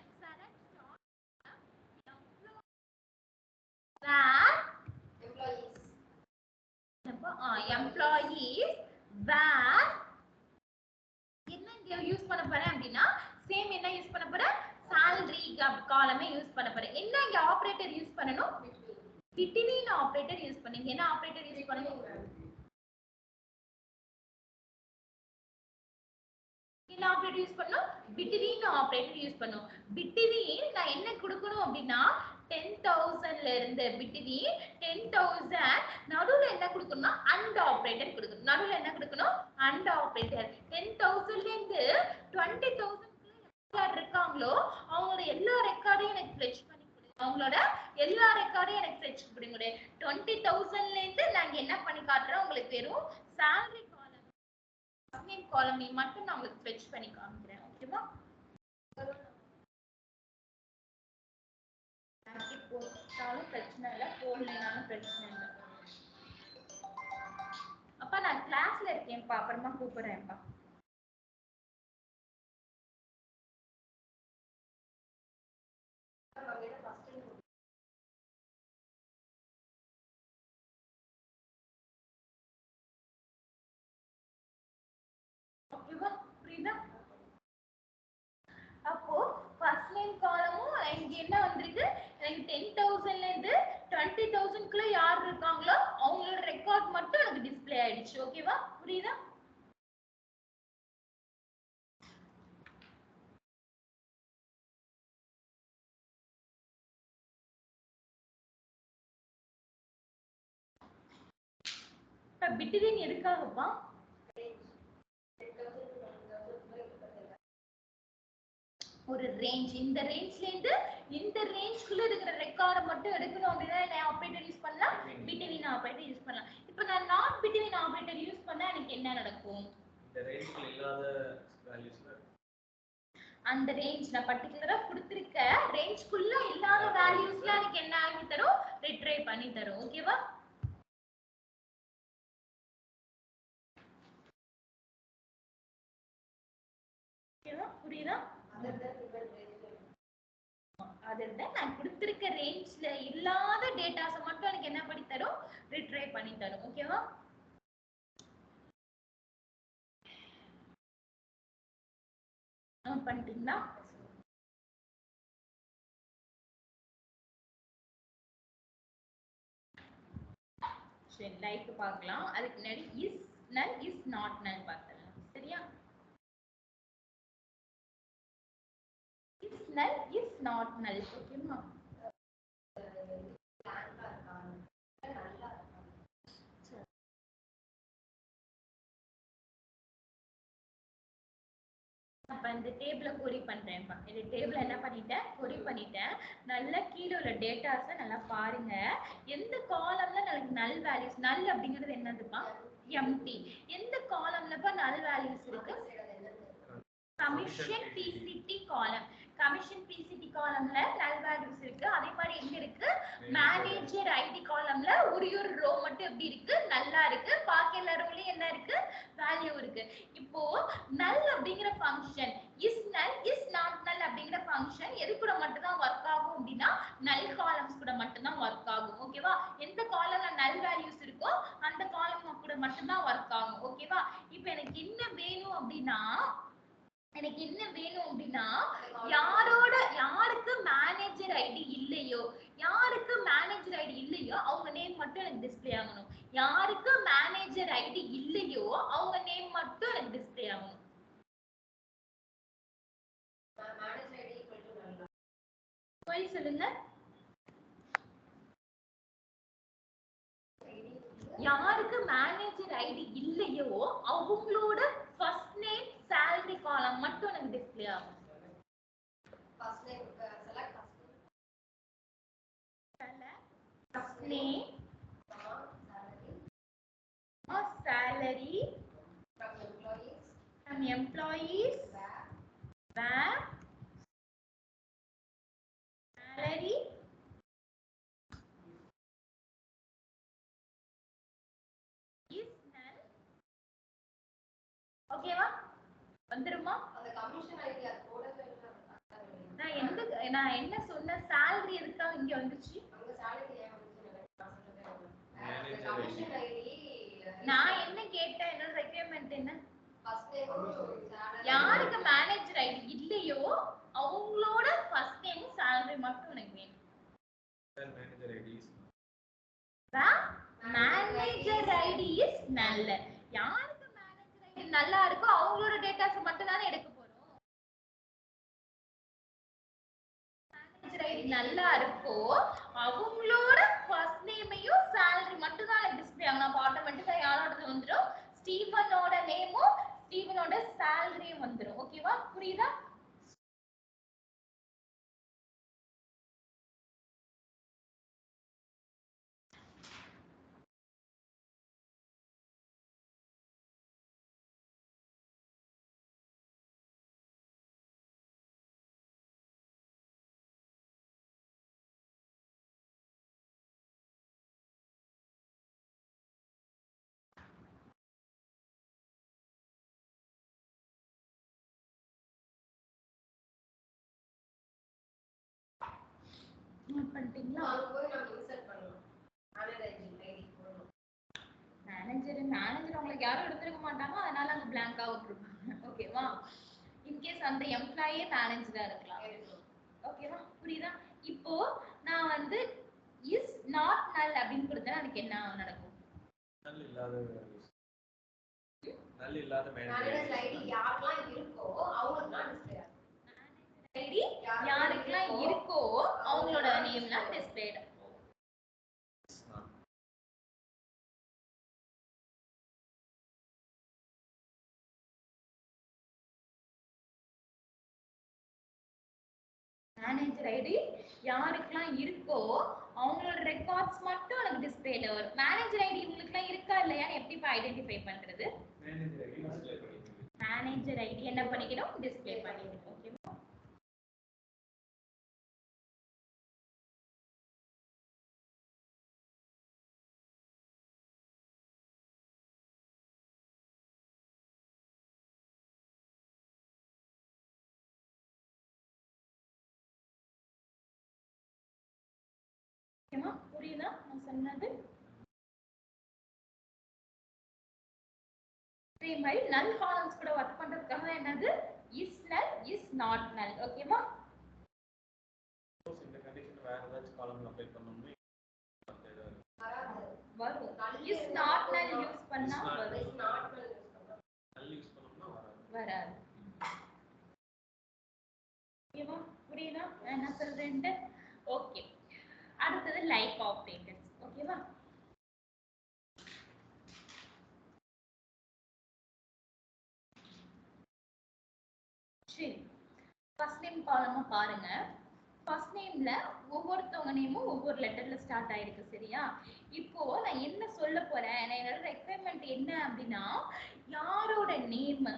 எம்ப்ளாயீஸ் வேர் என்ன இங்க யூஸ் பண்ண போறேன் அப்படின்னா சேம் என்ன யூஸ் பண்ண போறேன்? salary காலமே யூஸ் பண்ண போறேன். என்ன இங்க ஆபரேட்டர் யூஸ் பண்ணனும்? பிட்வீன் ஆபரேட்டர் யூஸ் பண்ணீங்க. என்ன ஆபரேட்டர் யூஸ் பண்ணனும்? என்ன ஆபரேட்டர் யூஸ் பண்ணனும்? பிட்வீன் ஆபரேட்டர் யூஸ் பண்ணனும். பிட்வீன் நான் என்ன கொடுக்கணும் அப்படின்னா 10,000ல இருந்து பிட்வீன் 10,000 நடுவுல என்ன கொடுக்கணும்? அண்ட் ஆபரேட்டர் கொடுக்கணும். நடுவுல என்ன கொடுக்கணும்? And operator. 10,000ல இருந்து 20,000 யார் இருக்காங்களோ அவங்களோட எல்லா ரெக்கார்டையும் எனக்கு ஃபெட்ச் பண்ணி கொடுங்க. அவங்களோட எல்லா ரெக்கார்டையும் எனக்கு ஃபெட்ச் பண்ணுங்க. 20,000ல இருந்து நாங்க என்ன பண்ணி காட்டுறோம்? உங்களுக்கு வெறும் salary காலம், first name காலம் மட்டும் நான் உங்களுக்கு ஃபெட்ச் பண்ணி காமிக்கிறேன். ஓகேவா? போட்டாலும் பிரச்சனை இல்லை, போடலைனாலும் பிரச்சனை இல்லை. அப்பா நான் கிளாஸ்ல இருக்கேன்ப்பா, அப்புறமா கூப்பிடுறேன்ப்பா. ஓகேவா? புரியுதா? அப்போ ஃபர்ஸ்ட் நேம் காலமும் இங்க என்ன வந்திருக்கு? எனக்கு 10,000ல இருந்து 20,000க்குள்ள யார் இருக்காங்களோ அவங்களோட ரெக்கார்ட் மட்டும் எனக்கு டிஸ்ப்ளே ஆயிடுச்சு. ஓகேவா? புரியுதா? பிட்வீன் எதுக்காகப்பா? ஒரு ரேஞ்ச், இந்த ரேஞ்ச்ல இருந்து இந்த ரேஞ்ச்க்குள்ள இருக்கிற ரெக்கார்ட் மட்டும் எடுக்கணும் அப்படினா என்ன ஆபரேட்டர் யூஸ் பண்ணலாம்? பிட்வீன் ஆபரேட்டர் யூஸ் பண்ணலாம். இப்போ நான் நாட் பிட்வீன் ஆபரேட்டர் யூஸ் பண்ணா எனக்கு என்ன நடக்கும்? இந்த ரேஞ்ச்ல இல்லாத வேல்யூஸ்ல அந்த ரேஞ்ச் நான் பர்టిక్యులரா கொடுத்திருக்க ரேஞ்ச்க்குள்ள இல்லாத வேல்யூஸ்ல எனக்கு என்ன ஆகி தரும்? ரிட்ரைவ் பண்ணி தரும். ஓகேவா? ஓகேவா? புரியுதா? அதுதான் நான் கொடுத்திருக்க ரேஞ்ச்ல இல்லாத டேட்டாஸ் மட்டும் எனக்கு என்ன பண்ணி தரும்? ரிட்ரைவ் பண்ணி தரும். ஓகேவா? நோட் பண்ணிட்டீங்களா? சரி, லைக் பார்க்கலாம். அதுக்கு முன்னாடி இஸ் நல் இஸ் நாட் நல் பார்த்தலாம். சரியா? இஸ் நல் இஸ் நாட் நல். ஓகேமா? அப்ப இந்த டேபிளை கொரி பண்றேன்ப்பா. இந்த டேபிள் என்ன பண்ணிட்டேன்? கொரி பண்ணிட்டேன். நல்லா கீழே உள்ள டேட்டாஸை நல்லா பாருங்க. எந்த காலம்ல எனக்கு நல் வேல்யூஸ், நல் அப்படிங்கிறது என்னதுப்பா? எம்டி. எந்த காலம்லப்பா நல் வேல்யூஸ் இருக்கு? கமிஷன் பிசிடி காலம். கமிஷன் பிசிடி காலம்ல நல் வேல்யூஸ் இருக்கு. அதே மாதிரி எங்க இருக்கு? மேனேஜர் ஐடி காலம்ல ஒரு ரோ மட்டும் எப்படி இருக்கு? நல்லா இருக்கு. பாக்கி எல்லா ரோலயும் என்ன இருக்கு? வேல்யூ இருக்கு. இப்போ நல் அப்படிங்கிற ஃபங்க்ஷன் இஸ் நல் இஸ் நாட் நல் அப்படிங்கிற ஃபங்க்ஷன் எது கூட மட்டும் தான் வர்க் ஆகும் அப்படின்னா நல் காலம்ஸ் கூட மட்டும் தான் வர்க் ஆகும். ஓகேவா? எந்த காலம்ல நல் வேல்யூஸ் இருக்கோ அந்த காலம் கூட மட்டும் தான் வர்க் ஆகும். ஓகேவா? இப்போ எனக்கு என்ன வேணும் அப்படின்னா யாருக்கு மேனேஜர் ஐடி இல்லையோ அவங்க நேம் மட்டும் எனக்கு டிஸ்ப்ளே ஆகணும். யாருக்கு மேனேஜர் ஐடி இல்லையோ அவங்க நேம் மட்டும் எனக்கு டிஸ்ப்ளே ஆகணும். போய் சொல்லுங்க. யாருக்கு மேனேஜர் ஐடி இல்லையோ அவங்களோட ஃபர்ஸ்ட் நேம் salary காலம் மட்டும் எனக்கு டிஸ்ப்ளே ஆகும். First name select first name salary salary from from employees employees where salary is null. ஓகேவா? வந்துருமா? அந்த கமிஷன் ஐடி அது போடவே இல்ல. நான் என்ன சொன்ன salary எதுக்கா இங்க வந்துச்சு? அங்க salary ஏன் வந்துச்சு நான் சொல்லவே Manager இல்ல. கமிஷன் ஐடி நான் என்ன கேட்டேன், என்னோட ரெக்யர்மெண்ட் என்ன? ஃபர்ஸ்ட் நேம் salary யாருக்கு மேனேஜர் ஐடி இல்லையோ அவங்களோட ஃபர்ஸ்ட் நேம் salary மட்டும் எனக்கு வேணும். Manager IDs manager ID is நல்ல. யாருக்கு மேனேஜர் ஐடி நல்லா இருக்கோ அவங்களோட டேட்டாஸ் மட்டும் தானே எடுக்க போறோம். மேனேஜர் ஐடி நல்லா இருக்கோ அவங்களோட ஃபர்ஸ்ட் நேமையும் salary மட்டும் தான் டிஸ்ப்ளே ஆகும். அப்ப ஆட்டோமேட்டிக்கா யாரோடது வந்துரும், ஸ்டீவனோட நேமும் ஸ்டீவனோட salary-யும் வந்துரும். ஓகேவா? புரியுதா? நோட் பண்ணிட்டீங்களா? அங்க போய் நம்ம இன்சர்ட் பண்ணனும். மேனேஜர் ஐடி போடணும். மேனேஜர் உங்களுக்கு யாரும் எடுத்துக்க மாட்டாங்க, அதனால அங்க blank-ஆ விட்டுருப்பாங்க. ஓகேவா? இன்கேஸ் அந்த எம்ப்ளாயே மேனேஜரா இருக்கலாம். ஓகேவா? புரியுதா? இப்போ நான் வந்து இஸ் நாட் நல் அப்படின்னு கொடுத்தா எனக்கு என்ன நடக்கும்? நல்ல இல்லாத மேனேஜர் ஐடி யாரெல்லாம் இருக்கோ அவங்களுக்கு டிஸ்ப்ளே ஆகும். ஐடி யாருக்கெல்லாம் இருக்கோ அவங்களோட நேம்லாம் டிஸ்ப்ளே ஆகும். மேனேஜர் ஐடி யாருக்கெல்லாம் இருக்கோ அவங்களோட ரெக்கார்ட்ஸ் மட்டும் எனக்கு டிஸ்ப்ளேல வரும். மேனேஜர் ஐடி உங்களுக்குலாம் இருக்கா இல்லையான்னு எப்படி ஐடென்டிஃபை பண்றது? மேனேஜர் ஐடி டிஸ்ப்ளே பண்ணிடுங்க. மேனேஜர் ஐடி என்ன பண்ணிக்கணும், டிஸ்ப்ளே பண்ணிக்கணும். ஓகேவா? ஓகேவா? புரியுதா நான் சொன்னது? அதே மாதிரி நல் காலம்ஸ் கூட ஒர்க் பண்றதுக்காக என்னது, இஸ் நல் இஸ் நாட் நல். ஓகேவா? சப்போஸ் இந்த கண்டிஷன் வேற ஏதாச்சும் காலம்ல அப்ளை பண்ணனும்னா வராது. வரும். இஸ் நாட் நல் யூஸ் பண்ணா வரும். இஸ் நாட் நல் யூஸ் பண்ணனும். நல் யூஸ் பண்ணோம்னா வராது. வராது. ஓகேவா? புரியுதா நான் என்ன சொல்றேன்ட்டு? ஓகே. அடுத்தது லைக் ஆபரேட்டர்ஸ். ஓகேவா? சரி, ஃபர்ஸ்ட் நேம் காலமா பாருங்க. ஃபர்ஸ்ட் நேம்ல ஒவ்வொருத்தவங்க நேமும் ஒவ்வொரு லெட்டர்ல ஸ்டார்ட் ஆயிருக்கு. சரியா? இப்போ நான் என்ன சொல்ல போறேன், என்னோட ரெக்யர்மெண்ட் என்ன அப்படின்னா, யாரோட நேம்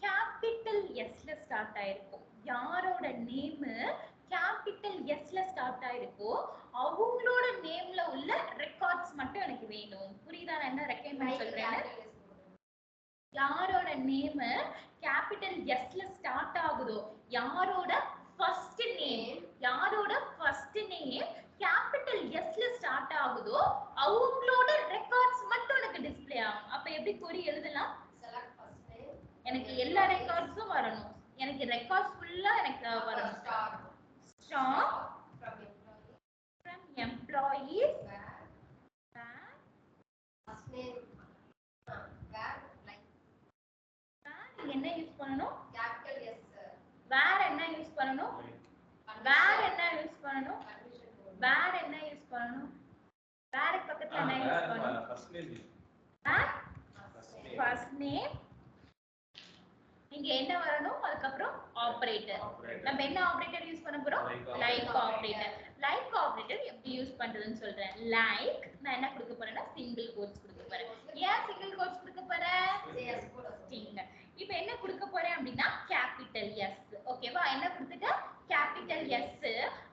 கேபிட்டல் எஸ்ல ஸ்டார்ட் ஆயிருக்கும், யாரோட நேம் கேபிட்டல் எஸ்ல ஸ்டார்ட் ஆயிருக்கோ அவங்களோட நேம்ல உள்ள ரெக்கார்ட்ஸ் மட்டும் எனக்கு வேணும். புரியுதா நான் என்ன ரெக்யர்மெண்ட் சொல்றேன்னு? யாரோட நேம் கேபிட்டல் எஸ்ல ஸ்டார்ட் ஆகுதோ, யாரோட ஃபர்ஸ்ட் நேம் கேபிட்டல் எஸ்ல ஸ்டார்ட் ஆகுதோ அவங்களோட ரெக்கார்ட்ஸ் மட்டும் எனக்கு டிஸ்ப்ளே ஆகும். அப்ப எப்படி கொரி எழுதலாம்? Select first name. எனக்கு எல்லா ரெக்கார்ட்ஸும் வரணும். எனக்கு ரெக்கார்ட்ஸ் ஃபுல்லா எனக்கு வரணும். Star from employees where first name where like என்ன யூஸ் பண்ணனும்? capital S வேர் என்ன யூஸ் பண்ணனும்? வேர் என்ன யூஸ் பண்ணனும்? வேர் என்ன யூஸ் பண்ணனும்? வேற பக்கத்துல என்ன யூஸ் பண்ணும் ஃபர்ஸ்ட் நேம் ஃபர்ஸ்ட் நேம் இங்க என்ன வரணும் அதுக்கப்புறம் ஆபரேட்டர் நம்ம என்ன ஆபரேட்டர் யூஸ் பண்ண போறோம் லைக் ஆபரேட்டர் லைக் ஆபரேட்டர் எப்படி யூஸ் பண்றதுன்னு சொல்றேன் லைக் நான் என்ன கொடுக்க போறேன்னா சிங்கிள் கோட்ஸ் கொடுக்க போறேன் ஏன் சிங்கிள் கோட்ஸ் கொடுக்க போறேன் ஸ்ட்ரிங் இப்போ என்ன கொடுக்க போறேன் அப்படின்னா கேபிட்டல் எஸ் ஓகேவா என்ன கொடுத்துட்ட கேபிட்டல் எஸ்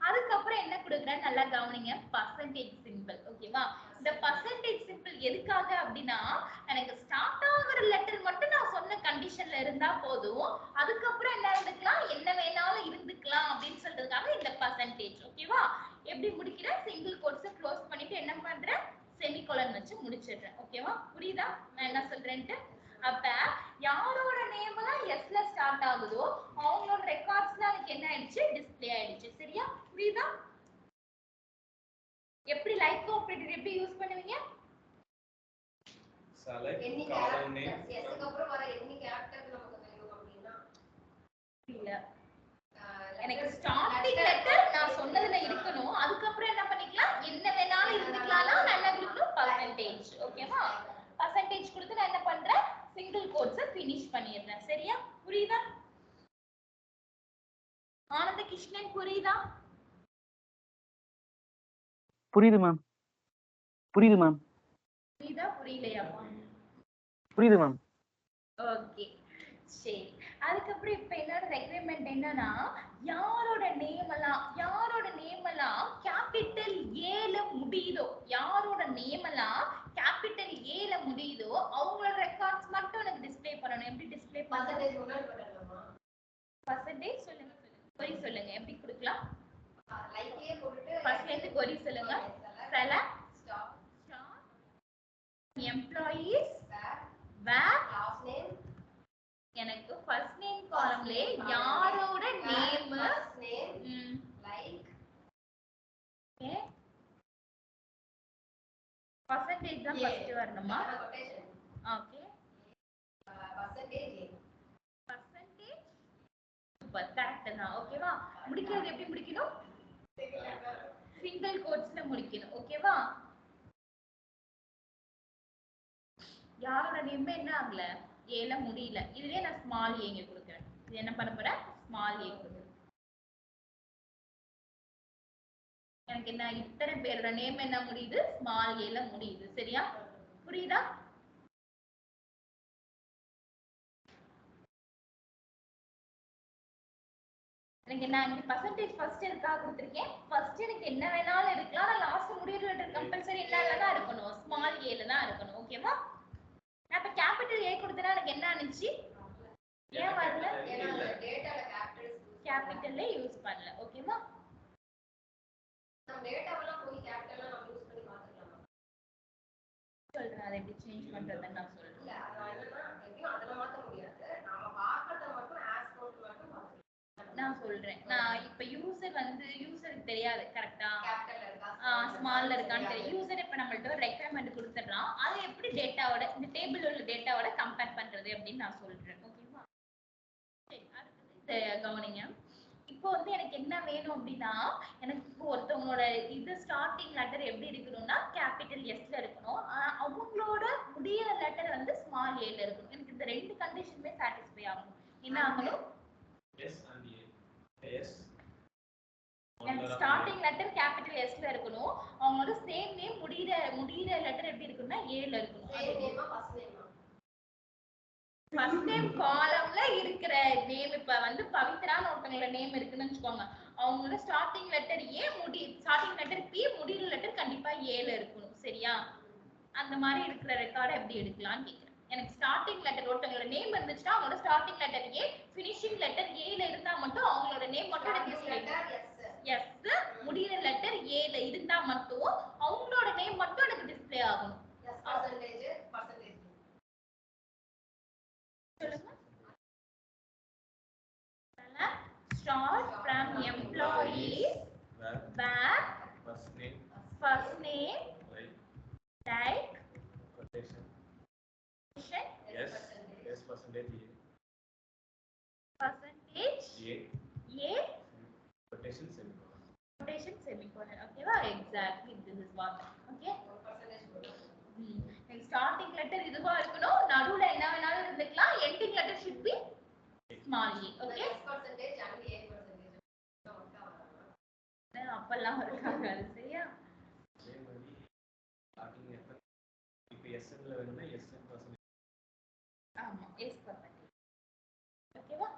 அதுக்கப்புறம் என்ன கொடுக்குறேன் நல்லா கவனிங்க பர்சன்டேஜ் சிம்பிள் ஓகேவா இந்த பர்சன்டேஜ் சிம்பிள் எதுக்காக அப்படின்னா எனக்கு ஸ்டார்ட் ஆகுற லெட்டர் மட்டும் நான் சொன்ன கண்டிஷன்ல இருந்தா போதும் அதுக்கப்புறம் என்ன இருந்துக்கலாம் என்ன வேணாலும் இருந்துக்கலாம் அப்படின்னு சொல்றதுக்காக இந்த பர்சன்டேஜ் ஓகேவா எப்படி முடிக்கிறேன் சிங்கிள் கோட்ஸ் க்ளோஸ் பண்ணிட்டு என்ன பண்றேன் செமிகோலன் வச்சு முடிச்சிடுறேன் ஓகேவா புரியுதா நான் என்ன சொல்றேன்ட்டு அப்ப யாரோட நேம் எல்லாம் எஸ்ல ஸ்டார்ட் ஆகுதோ அவங்களோட ரெக்கார்ட்ஸ்ல எனக்கு என்ன ஆயிடுச்சு டிஸ்ப்ளே ஆயிடுச்சு சரியா புரியுதா எப்படி லைக் ஆபரேட்டர் எப்படி யூஸ் பண்ணுவீங்க செலக்ட் காலம் நேம் எஸ்க்கு அப்புறம் வர எண்ணி கேரக்டர் நமக்கு வேணும் அப்படினா இல்ல எனக்கு ஸ்டார்டிங் லெட்டர் நான் சொன்னதுல இருக்கணும் அதுக்கு அப்புறம் என்ன பண்ணிக்கலாம் என்ன வேணாலும் இருந்துக்கலாம்னா நான் என்ன கொடுக்கணும் பர்சன்டேஜ் ஓகேவா பர்சன்டேஜ் கொடுத்து நான் என்ன பண்றேன் சிங்கிள் கோட்ஸ் finish பண்ணிடுறேன் சரியா புரியுதா ஆனந்த கிருஷ்ணன் புரியுதா புரியுது மேம் புரியுதா புரியலையா புரியுது மேம் ஓகே சரி அதுக்கப்புறம் இப்ப என்னோட ரெக்யர்மெண்ட் என்னன்னா யாரோட நேம் எல்லாம் கேபிட்டல் ஏல முடியுதோ யாரோட நேம் எல்லாம் கேபிட்டல் ஏல முடியுதோ அவங்களோட ரெக்கார்ட்ஸ் மட்டும் எனக்கு டிஸ்ப்ளே பண்ணணும் எப்படி டிஸ்ப்ளே பர்சன்டேஜ் முன்னாடி போடலாமா பர்சன்டேஜ் சொல்லுங்க கொரி சொல்லுங்க எப்படி கொடுக்கலாம் லைக்கே போட்டுட்டு ஃபர்ஸ்ட்ல இருந்து கொரி சொல்லுங்க செலக்ட் ஸ்டார் எம்ப்ளாயீஸ் வேர் லாஸ்ட் நேம் எனக்கு ஃபர்ஸ்ட் நேம் காலம்ல யாரோட name first name like okay percentage தான் ஃபர்ஸ்ட் வரணுமா quotation okay percentage percentage super correct தான் ஓகேவா முடிக்கிறது எப்படி முடிக்கணும் சிங்கிள் கோட்ஸ்ல முடிக்கணும் ஓகேவா யாரோட நேம் என்ன ஆகல ஏல முடியல இதுலயே நான் ஸ்மால் ஏங்க கொடுக்கிறேன் இது என்ன பண்ண போறேன் ஸ்மால் ஏ கொடுக்கிறேன் எனக்கு என்ன இத்தனை பேரோட நேம் என்ன முடியுது ஸ்மால் ஏல முடியுது சரியா புரியுதா எனக்கு என்ன இங்க பர்சன்டேஜ் ஃபர்ஸ்ட் எதுக்காக கொடுத்திருக்கேன் ஃபர்ஸ்ட் எனக்கு என்ன வேணாலும் இருக்கலாம் நான் லாஸ்ட் முடியற லெட்டர் கம்பல்சரி என்னல தான் இருக்கணும் ஸ்மால் ஏல தான் இருக்கணும் ஓகேவா நான் இப்ப கேபிட்டல் ஏ கொடுத்தனா எனக்கு என்ன ஆனிச்சு ஏன் வரல ஏன்னா டேட்டால கேபிட்டல்ல யூஸ் பண்ணல ஓகேவா நம்ம டேட்டாவெல்லாம் போய் கேபிட்டலா நம்ம யூஸ் பண்ணி பார்த்துக்கலாமா சொல்றேன் அதை எப்படி சேஞ்ச் பண்றதுன்னு நான் சொல்றேன் இல்ல அதான் என்னன்னா எப்படியும் அதெல்லாம் மாத்த முடியாது நாம பார்க்கறத மட்டும் ஆஸ் நோட் மட்டும் பார்த்துக்கலாம் நான் சொல்றேன் நான் இப்ப யூசருக்கு தெரியாது கரெக்ட்டா கேபிட்டல்ல இருக்கா ஸ்மால்ல இருக்கான்னு தெரியும் யூசர் இப்ப நம்மள்ட்ட ஒரு ரெக்யர்மெண்ட் கொடுத்துறான் அதை எப்படி டேட்டாவோட இந்த டேபிள் உள்ள டேட்டாவோட கம்பேர் பண்றது அப்படின்னு நான் சொல்றேன் ஓகேவா சரி அடுத்து இந்த கவனிங்க இப்போ வந்து எனக்கு என்ன வேணும் அப்படின்னா எனக்கு இப்போ ஒருத்தவங்களோட இது ஸ்டார்டிங் லெட்டர் எப்படி இருக்கணும்னா கேபிட்டல் எஸ்ல இருக்கணும் அவங்களோட முடியிற லெட்டர் வந்து ஸ்மால் ஏல இருக்கணும் எனக்கு இந்த ரெண்டு கண்டிஷனுமே சாட்டிஸ்ஃபை ஆகணும் என்ன ஆகணும் S and A S starting letter capital எஸ்ல இருக்கணும் அவங்களோட சேம் நேம் முடியிற லெட்டர் எப்படி இருக்குன்னா ஏல இருக்கணும் சேம் நேமா ஃபர்ஸ்ட் நேமா ஃபர்ஸ்ட் நேம் காலம்ல இருக்கிற நேம் இப்ப வந்து பவித்ரான்னு ஒருத்தங்களோட நேம் இருக்குன்னு வச்சுக்கோங்க அவங்களோட starting letter A starting letter B முடியிற லெட்டர் கண்டிப்பா ஏல இருக்கணும் சரியா அந்த மாதிரி இருக்கிற ரெக்கார்டை எப்படி எடுக்கலாம்னு கேக்குறேன் எனக்கு ஸ்டார்டிங் லெட்டர் ஒருத்தங்களோட நேம் இருந்துச்சுன்னா அவங்களோட ஸ்டார்டிங் லெட்டர் ஏ ஃபினிஷிங் லெட்டர் ஏல இருந்தா மட்டும் அவங்களோட நேம் மட்டும் எனக்கு எஸ் முடியிற லெட்டர் ஏல இருந்தா மட்டும் அவங்களோட நேம் மட்டும் எனக்கு டிஸ்ப்ளே ஆகணும் பர்சன்டேஜ் சொல்லுங்க start from employees where first name like quotation yes yes percentage percentage a quotation semicolon quotation semicolon okay wow exactly this is what okay starting letter இதுவா இருக்கணும், நடுவுல என்ன வேணாலும் இருந்துக்கலாம், ending letter should be small e. Okay, அப்பெல்லாம் இருக்காங்க அது சரியா. அதே மாதிரி ஸ்டார்டிங் எப்ப இப்போ எஸ்என்ல வேணும்னா எஸ்என் பர்சன்டேஜ். ஆமா, s percentage. ஓகேவா,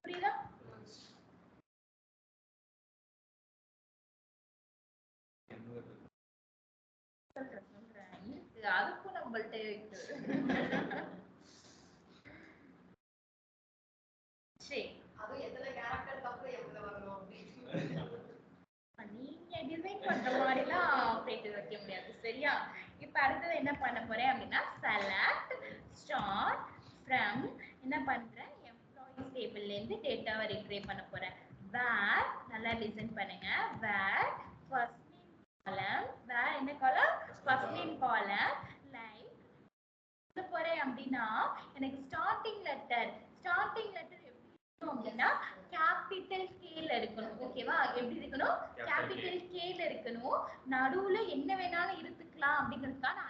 புரியுதா? சொல்றேன் இருக்கு, அதுக்கும் நம்மள்ட்ட இருக்கு. சரி, அது எத்தனை கேரக்டருக்கு அப்புறம் எவ்வளவு வரணும் அப்படின்னு நீங்க டிசைன் பண்ற மாதிரிலாம் பேட்டு வைக்க முடியாது சரியா. இப்ப அடுத்தது என்ன பண்ண போறேன் அப்படின்னா, செலக்ட் ஸ்டார்ட் ஃப்ரம் என்ன பண்றேன், எம்ப்ளாயிஸ் டேபிள்ல இருந்து டேட்டாவை ரிட்ரைவ் பண்ண போறேன். வேர், நல்லா லிசன் பண்ணுங்க, வேர் ஃபர்ஸ்ட் நேம் காலம், வேர் என்ன காலம், ஃபர்ஸ்ட் நேம் காலம், லைக் சொல்ல போறேன் அப்படின்னா எனக்கு ஸ்டார்டிங் லெட்டர் அப்படின்னா கேபிட்டல் கேல இருக்கணும். ஓகேவா, எப்படி இருக்கணும், கேபிட்டல் கேல இருக்கணும். நடுவுல என்ன வேணாலும் இருந்துக்கலாம் அப்படிங்கிறதுக்கான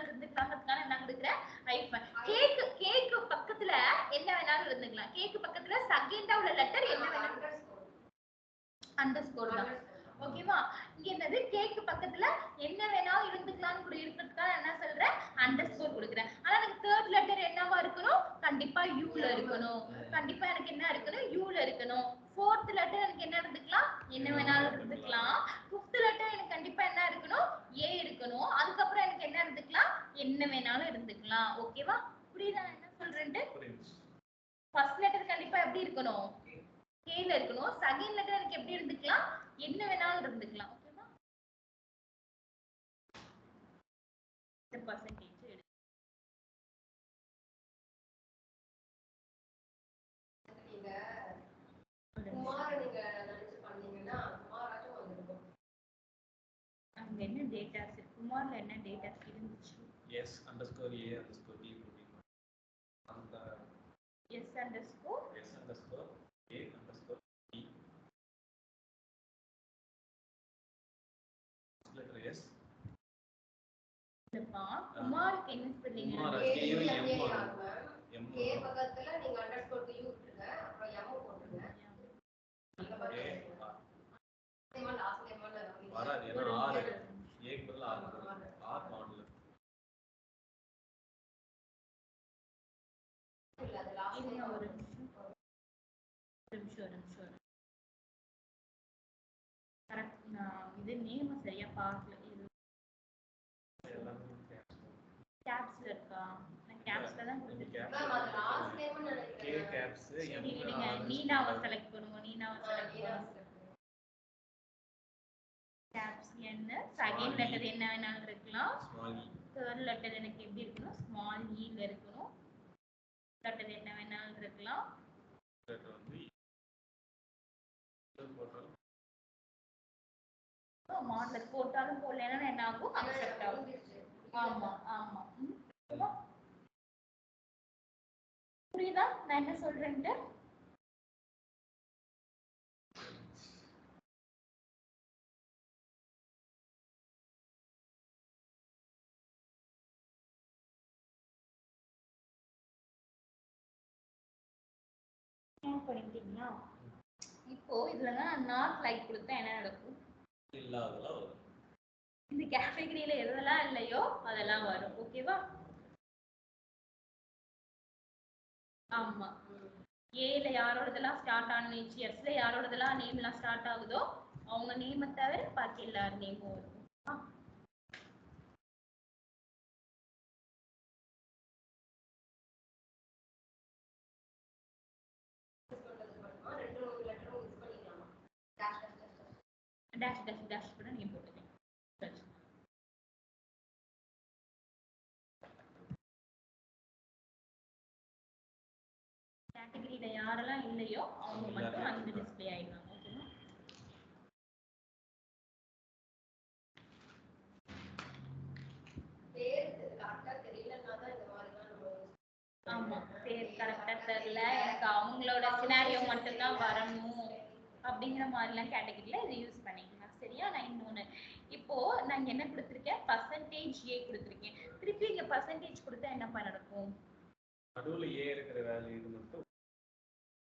இருந்துக்கலாம்ன்றதுக்கான என்ன கொடுக்குறேன், ஐஃபன். கேக்கு பக்கத்துல என்ன வேணாலும் இருந்துக்கலாம், கேக்கு பக்கத்துல செகண்டா உள்ள லெட்டர் என்ன வேணாலும் அண்டர்ஸ்கோர் தான். ஓகேவா, இங்க என்னது, கேக்கு பக்கத்துல என்ன வேணாலும் இருந்துக்கலாம்னு கூட இருக்கிறதுக்காக என்ன சொல்றேன், அண்டர்ஸ்கோர் கொடுக்குறேன். ஆனா எனக்கு தேர்ட் லெட்டர் என்னவா இருக்கணும், கண்டிப்பா யூல இருக்கணும். கண்டிப்பா எனக்கு என்ன இருக்கணும், யூல இருக்கணும். ஃபோர்த் லெட்டர் எனக்கு என்ன இருந்துக்கலாம், என்ன வேணாலும் இருந்துக்கலாம். ஃபிஃப்த் லெட்டர் எனக்கு கண்டிப்பா என்ன இருக்கணும், ஏ இருக்கணும். அதுக்கப்புறம் எனக்கு என்ன இருந்துக்கலாம், என்ன வேணாலும் இருந்துக்கலாம். ஓகேவா, புரியுதா நான் என்ன சொல்றேன்ட்டு. ஃபர்ஸ்ட் லெட்டர் கண்டிப்பா எப்படி இருக்கணும், கேல இருக்கணும். செகண்ட் லெட்டர் எனக்கு எப்படி இருந்துக்கலாம், என்ன வேணாலும் இருந்துக்கலாம். ஓகேவா, இந்த பர்சன்டேஜ் குமார் நீங்க நினைச்சு பண்ணீங்கன்னா குமாராச்சும் வந்துருக்கும். அங்க என்ன டேட்டாஸ் இருக்கு, குமார்ல என்ன டேட்டாஸ் இருந்துச்சு, S underscore A underscore T போட்டீங்க. அந்த S underscore A underscore T letter S. இல்லப்பா, குமாருக்கு என்ன ஸ்பெல்லிங், குமார் கே கேயும் எம் ஏ எம் ஆகும் மேம். எம் கே பக்கத்துல நீங்க அண்டர்ஸ்கோர் யூ விட்டுருங்க, அப்புறம் எம் போட்டுருங்க. அந்த மாதிரி ஏ நேம் லாஸ்ட் நேம் வராது, ஏன்னா ஆர் ஏக்கு பதிலா ஆர் மாடல் இல்ல அது லாஸ்ட் இருங்க, நேம். ஒரு நிமிஷம். கரெக்ட், நான் இது நேம் சரியா பார்க்கல. இது எல்லாமே கேப்ஸ்ல இருக்கா, நான் கேப்ஸ்ல தான் கொடுத்துருக்கேன். மேம் அது லாஸ்ட் நேம்னு கே நினைக்கிறேன். கேப்ஸ் எம் இருங்க, நீனாவை செலக்ட் பண்ணுவோம், கேப்ஸ் என்ன, செகண்ட் லெட்டர் என்ன வேணாலும் இருக்கலாம். ஸ்மால் இ. தேர்ட் லெட்டர் எனக்கு எப்படி இருக்கணும், ஸ்மால் ஈல இருக்கணும். லெட்டர் என்ன வேணாலும் இருக்கலாம். லெட்டர் வந்து போட்டாலும் மாடல் போட்டாலும் போடலன்னா என்ன ஆகும், அக்செப்ட் ஆகும். ஆமா. புரியுதா நான் என்ன சொல்றேன்ட்டு. பண்ணிட்டீங்களா, இப்போ இதுல நான் நாட் லைக் கொடுத்தா என்ன நடக்கும், இல்லாதெல்லாம் வரும். இந்த கேட்டகரியில எதெல்லாம் இல்லையோ அதெல்லாம் வரும். ஓகேவா, ஆமா. ஏல யாரோடதெல்லாம் ஸ்டார்ட் ஆனிச்சு, எஸ்ல யாரோடதெல்லாம் நேம் எல்லாம் ஸ்டார்ட் ஆகுதோ அவங்க நேமை தவிர பாக்கி எல்லாரும் நேமும் வரும். டேஷ் கூட நீங்க போட்டுக்கங்க. கேட்டகரியில யாரெல்லாம் இல்லையோ அவங்க மட்டும் அந்த டிஸ்ப்ளே ஆயிடுவாங்க. ஓகேவா, பேர் கரெக்டா தெரியலன்னா தான் இந்த மாதிரி தான் நம்ம ஆமா, பேர் கரெக்டா தெரியல, எனக்கு அவங்களோட சினாரியோ மட்டும் தான் வரணும் அப்படிங்கிற மாதிரிலாம் கேட்டகரியில இதை யூஸ் பண்ணிக்கலாம். சரியா, நான் இன்னொன்னு இப்போ நான் என்ன கொடுத்துருக்கேன், ஃபர்ஸ்ட் பர்சன்டேஜ் ஏ கொடுத்துருக்கேன். திருப்பி இங்க பர்சன்டேஜ் கொடுத்தா என்ன நடக்கும்? நடுவுல ஏ இருக்கிற வேல்யூ இது மட்டும்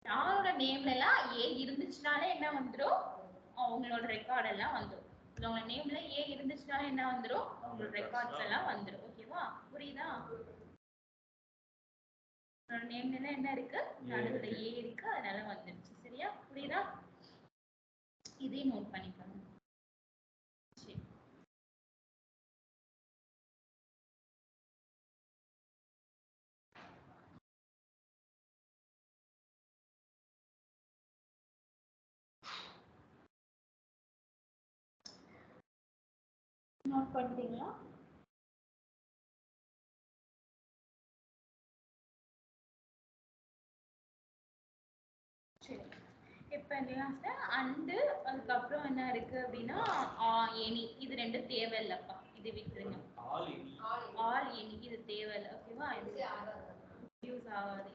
யாரோட நேம்ல எல்லாம் ஏ இருந்துச்சுனாலே என்ன வந்துரும்? அவங்களோட ரெக்கார்ட் எல்லாம் வந்துரும். உங்க நேம்ல ஏ இருந்துச்சுனாலே என்ன வந்துரும்? உங்களோட ரெக்கார்ட்ஸ் எல்லாம் வந்துரும். ஓகேவா? புரியுதா? உங்களோட நேம்ல என்ன இருக்கு? நடுவுல ஏ இருக்கு, அதனால வந்துருச்சு. சரியா? புரியுதா? இதையும் நோட் பண்ணிக்கணும். சரி. நோட் பண்ணிட்டீங்களா? சரி. இப்ப லாஸ்ட் அண்டு அதுக்கப்புறம் என்ன இருக்கு அப்படின்னா எனி இது ரெண்டும் தேவையில்லப்பா, இது விட்டுருங்க. ஆல் எனி இது தேவையில்லை. ஓகேவா? யூஸ் ஆகாது.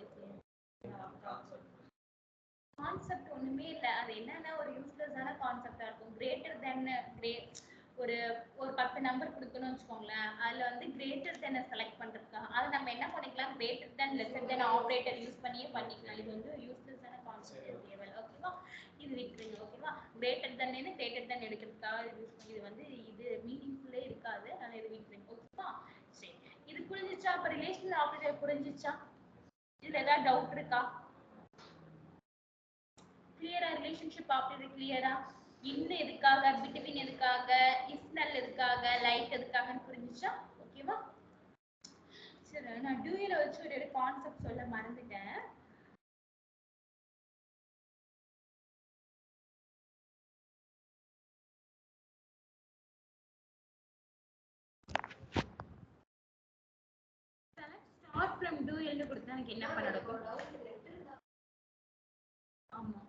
கான்செப்ட் ஒண்ணுமே இல்ல. அது என்னன்னா ஒரு யூஸ்லெஸ்ஸான கான்செப்டா இருக்கும். கிரேட்டர் தென் ஒரு ஒரு 10 நம்பர் கொடுக்கணும்னு வச்சுக்கோங்களேன். அதுல வந்து கிரேட்டர் தென் செலக்ட் பண்றதுக்காக அதை நம்ம என்ன பண்ணிக்கலாம்? கிரேட்டர் தென் லெஸர் தென் ஆபரேட்டர் யூஸ் பண்ணியே பண்ணிக்கலாம். இது வந்து யூஸ்லெஸ்ஸான கான்செப்ட் தேவையில்லை. ஓகேவா? இது விட்டுருங்க. ஓகேவா? கிரேட்டர் தென் கிரேட்டர் தென் எடுக்கிறதுக்காக யூஸ் பண்ணி இது வந்து இது மீனிங்ஃபுல்லே இருக்காது. அதனால இது விட்டுருங்க. ஓகேவா? சரி, இது புரிஞ்சிச்சா? அப்ப ரிலேஷனல் ஆபரேட்டர் புரிஞ்சிச்சா? இதுல ஏதாவது டவுட் இருக்கா? கிளியரா? ரிலேஷன்ஷிப் ஆபரேட்டர் கிளியரா? இன் எதுக்காக, பிட்வீன் எதுக்காக, இஸ்னல் எதுக்காக, லைட் எதுக்காகன்னு புரிஞ்சுச்சா? ஓகேவா? சரி, நான் டியூயல வச்சு ஒரு கான்செப்ட் சொல்ல மறந்துட்டேன். ஸ்டார்ட் ஃப்ரம் டியூயல்னு கொடுத்தா எனக்கு என்ன பண்ணணும்? ஆமா,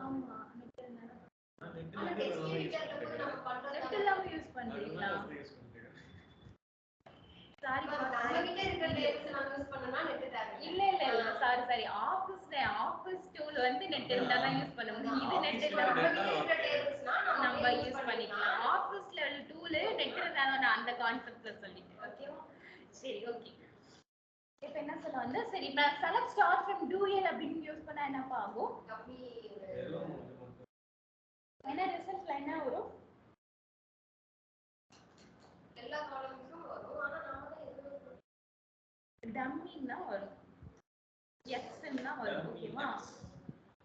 ஆமா, நெட் இல்லாம யூஸ் பண்றீங்களா? சாரி, இல்ல இல்ல இல்ல, சாரி சாரி. ஆபீஸ் டூல் வந்து நெட் இருந்தா தான் யூஸ் பண்ண முடியும். இது நெட் இல்லாம நம்ம யூஸ் பண்ணிக்கலாம். ஆபீஸ் லெவல் டூல் நெட் இருந்தா நான் அந்த கான்செப்ட்ல சொல்லிட்டேன். ஓகேவா? சரி, ஓகே. இப்ப என்ன சொல்ல வந்து, சரி இப்ப செலக்ட் ஸ்டார்ட் ஃப்ரம் டூயல் அப்படின்னு யூஸ் பண்ணா என்ன ஆகும்? என்ன ரிசல்ட்ல என்ன வரும்? எல்லா காலம்ஸும் வரும். ஆனா நாம தான் எதுவும் டம்மின்னா வரும், எக்ஸ்ன்னா வரும். ஓகேவா?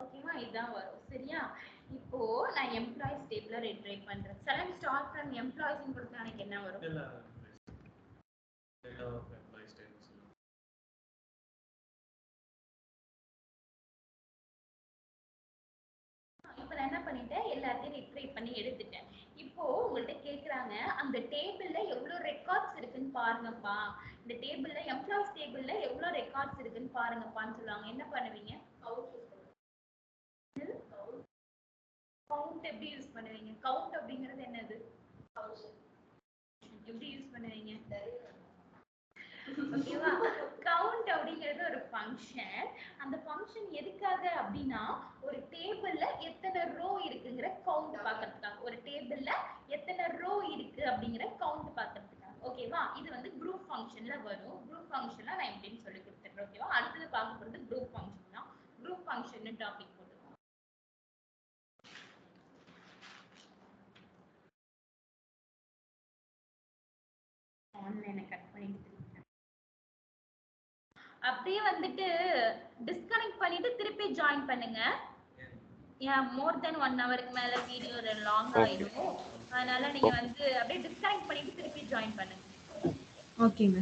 ஓகேவா? இதான் வரும். சரியா? இப்போ நான் எம்ப்ளாயிஸ் டேபிள்ல ரிட்ரைவ் பண்றேன். செலக்ட் ஸ்டார்ட் ஃப்ரம் எம்ப்ளாயிஸ் கொடுத்தா எனக்கு என்ன வரும்? இப்ப நான் என்ன பண்ணிட்டேன்? எல்லாத்தையும் ரிட்ரைவ் பண்ணி எடுத்துட்டேன். இப்போ உங்கள்ட்ட கேக்குறாங்க, அந்த டேபிள்ல எவ்வளவு ரெக்கார்ட்ஸ் இருக்குன்னு பாருங்கப்பா. இந்த டேபிள்ல எம்ப்ளாயிஸ் டேபிள்ல எவ்வளவு ரெக்கார்ட்ஸ் இருக்குன்னு பாருங்கப்பான்னு சொல்லுவாங்க. என்ன பண்ணுவீங்க? கவுண்ட் எப்படி யூஸ் பண்ணுவீங்க? கவுண்ட் அப்படிங்கிறது என்னது? எப்படி யூஸ் பண்ணுவீங்க? ஓகேவா? கவுண்ட் அப்படிங்கிறது ஒரு ஃபங்க்ஷன். அந்த ஃபங்க்ஷன் எதுக்காக அப்படின்னா ஒரு டேபிள்ல எத்தனை ரோ இருக்குங்கிற கவுண்ட் பார்க்கிறதுக்காக. ஒரு டேபிள்ல எத்தனை ரோ இருக்கு அப்படிங்கிற கவுண்ட் பார்க்கிறதுக்காக. ஓகேவா? இது வந்து குரூப் ஃபங்க்ஷன்ல வரும். குரூப் ஃபங்க்ஷன்ல நான் எப்படின்னு சொல்லி கொடுத்துறேன். ஓகேவா? அடுத்தது பார்க்க போறது குரூப் ஃபங்க்ஷன் தான். குரூப் ஃபங்க்ஷன் டாபிக் போட்டுருக்கோம். ஆன்லைனை கட் பண்ணிட்டு அப்படியே வந்துட்டு டிஸ்கனெக்ட் பண்ணிட்டு திருப்பி ஜாயின் பண்ணுங்க. மோர் தென் 1 ஹவருக்கு மேல வீடியோ லாங் ஆயிடும். அதனால நீங்க வந்து அப்படியே டிஸ்கனெக்ட் பண்ணிட்டு திருப்பி ஜாயின் பண்ணுங்க. ஓகேங்க.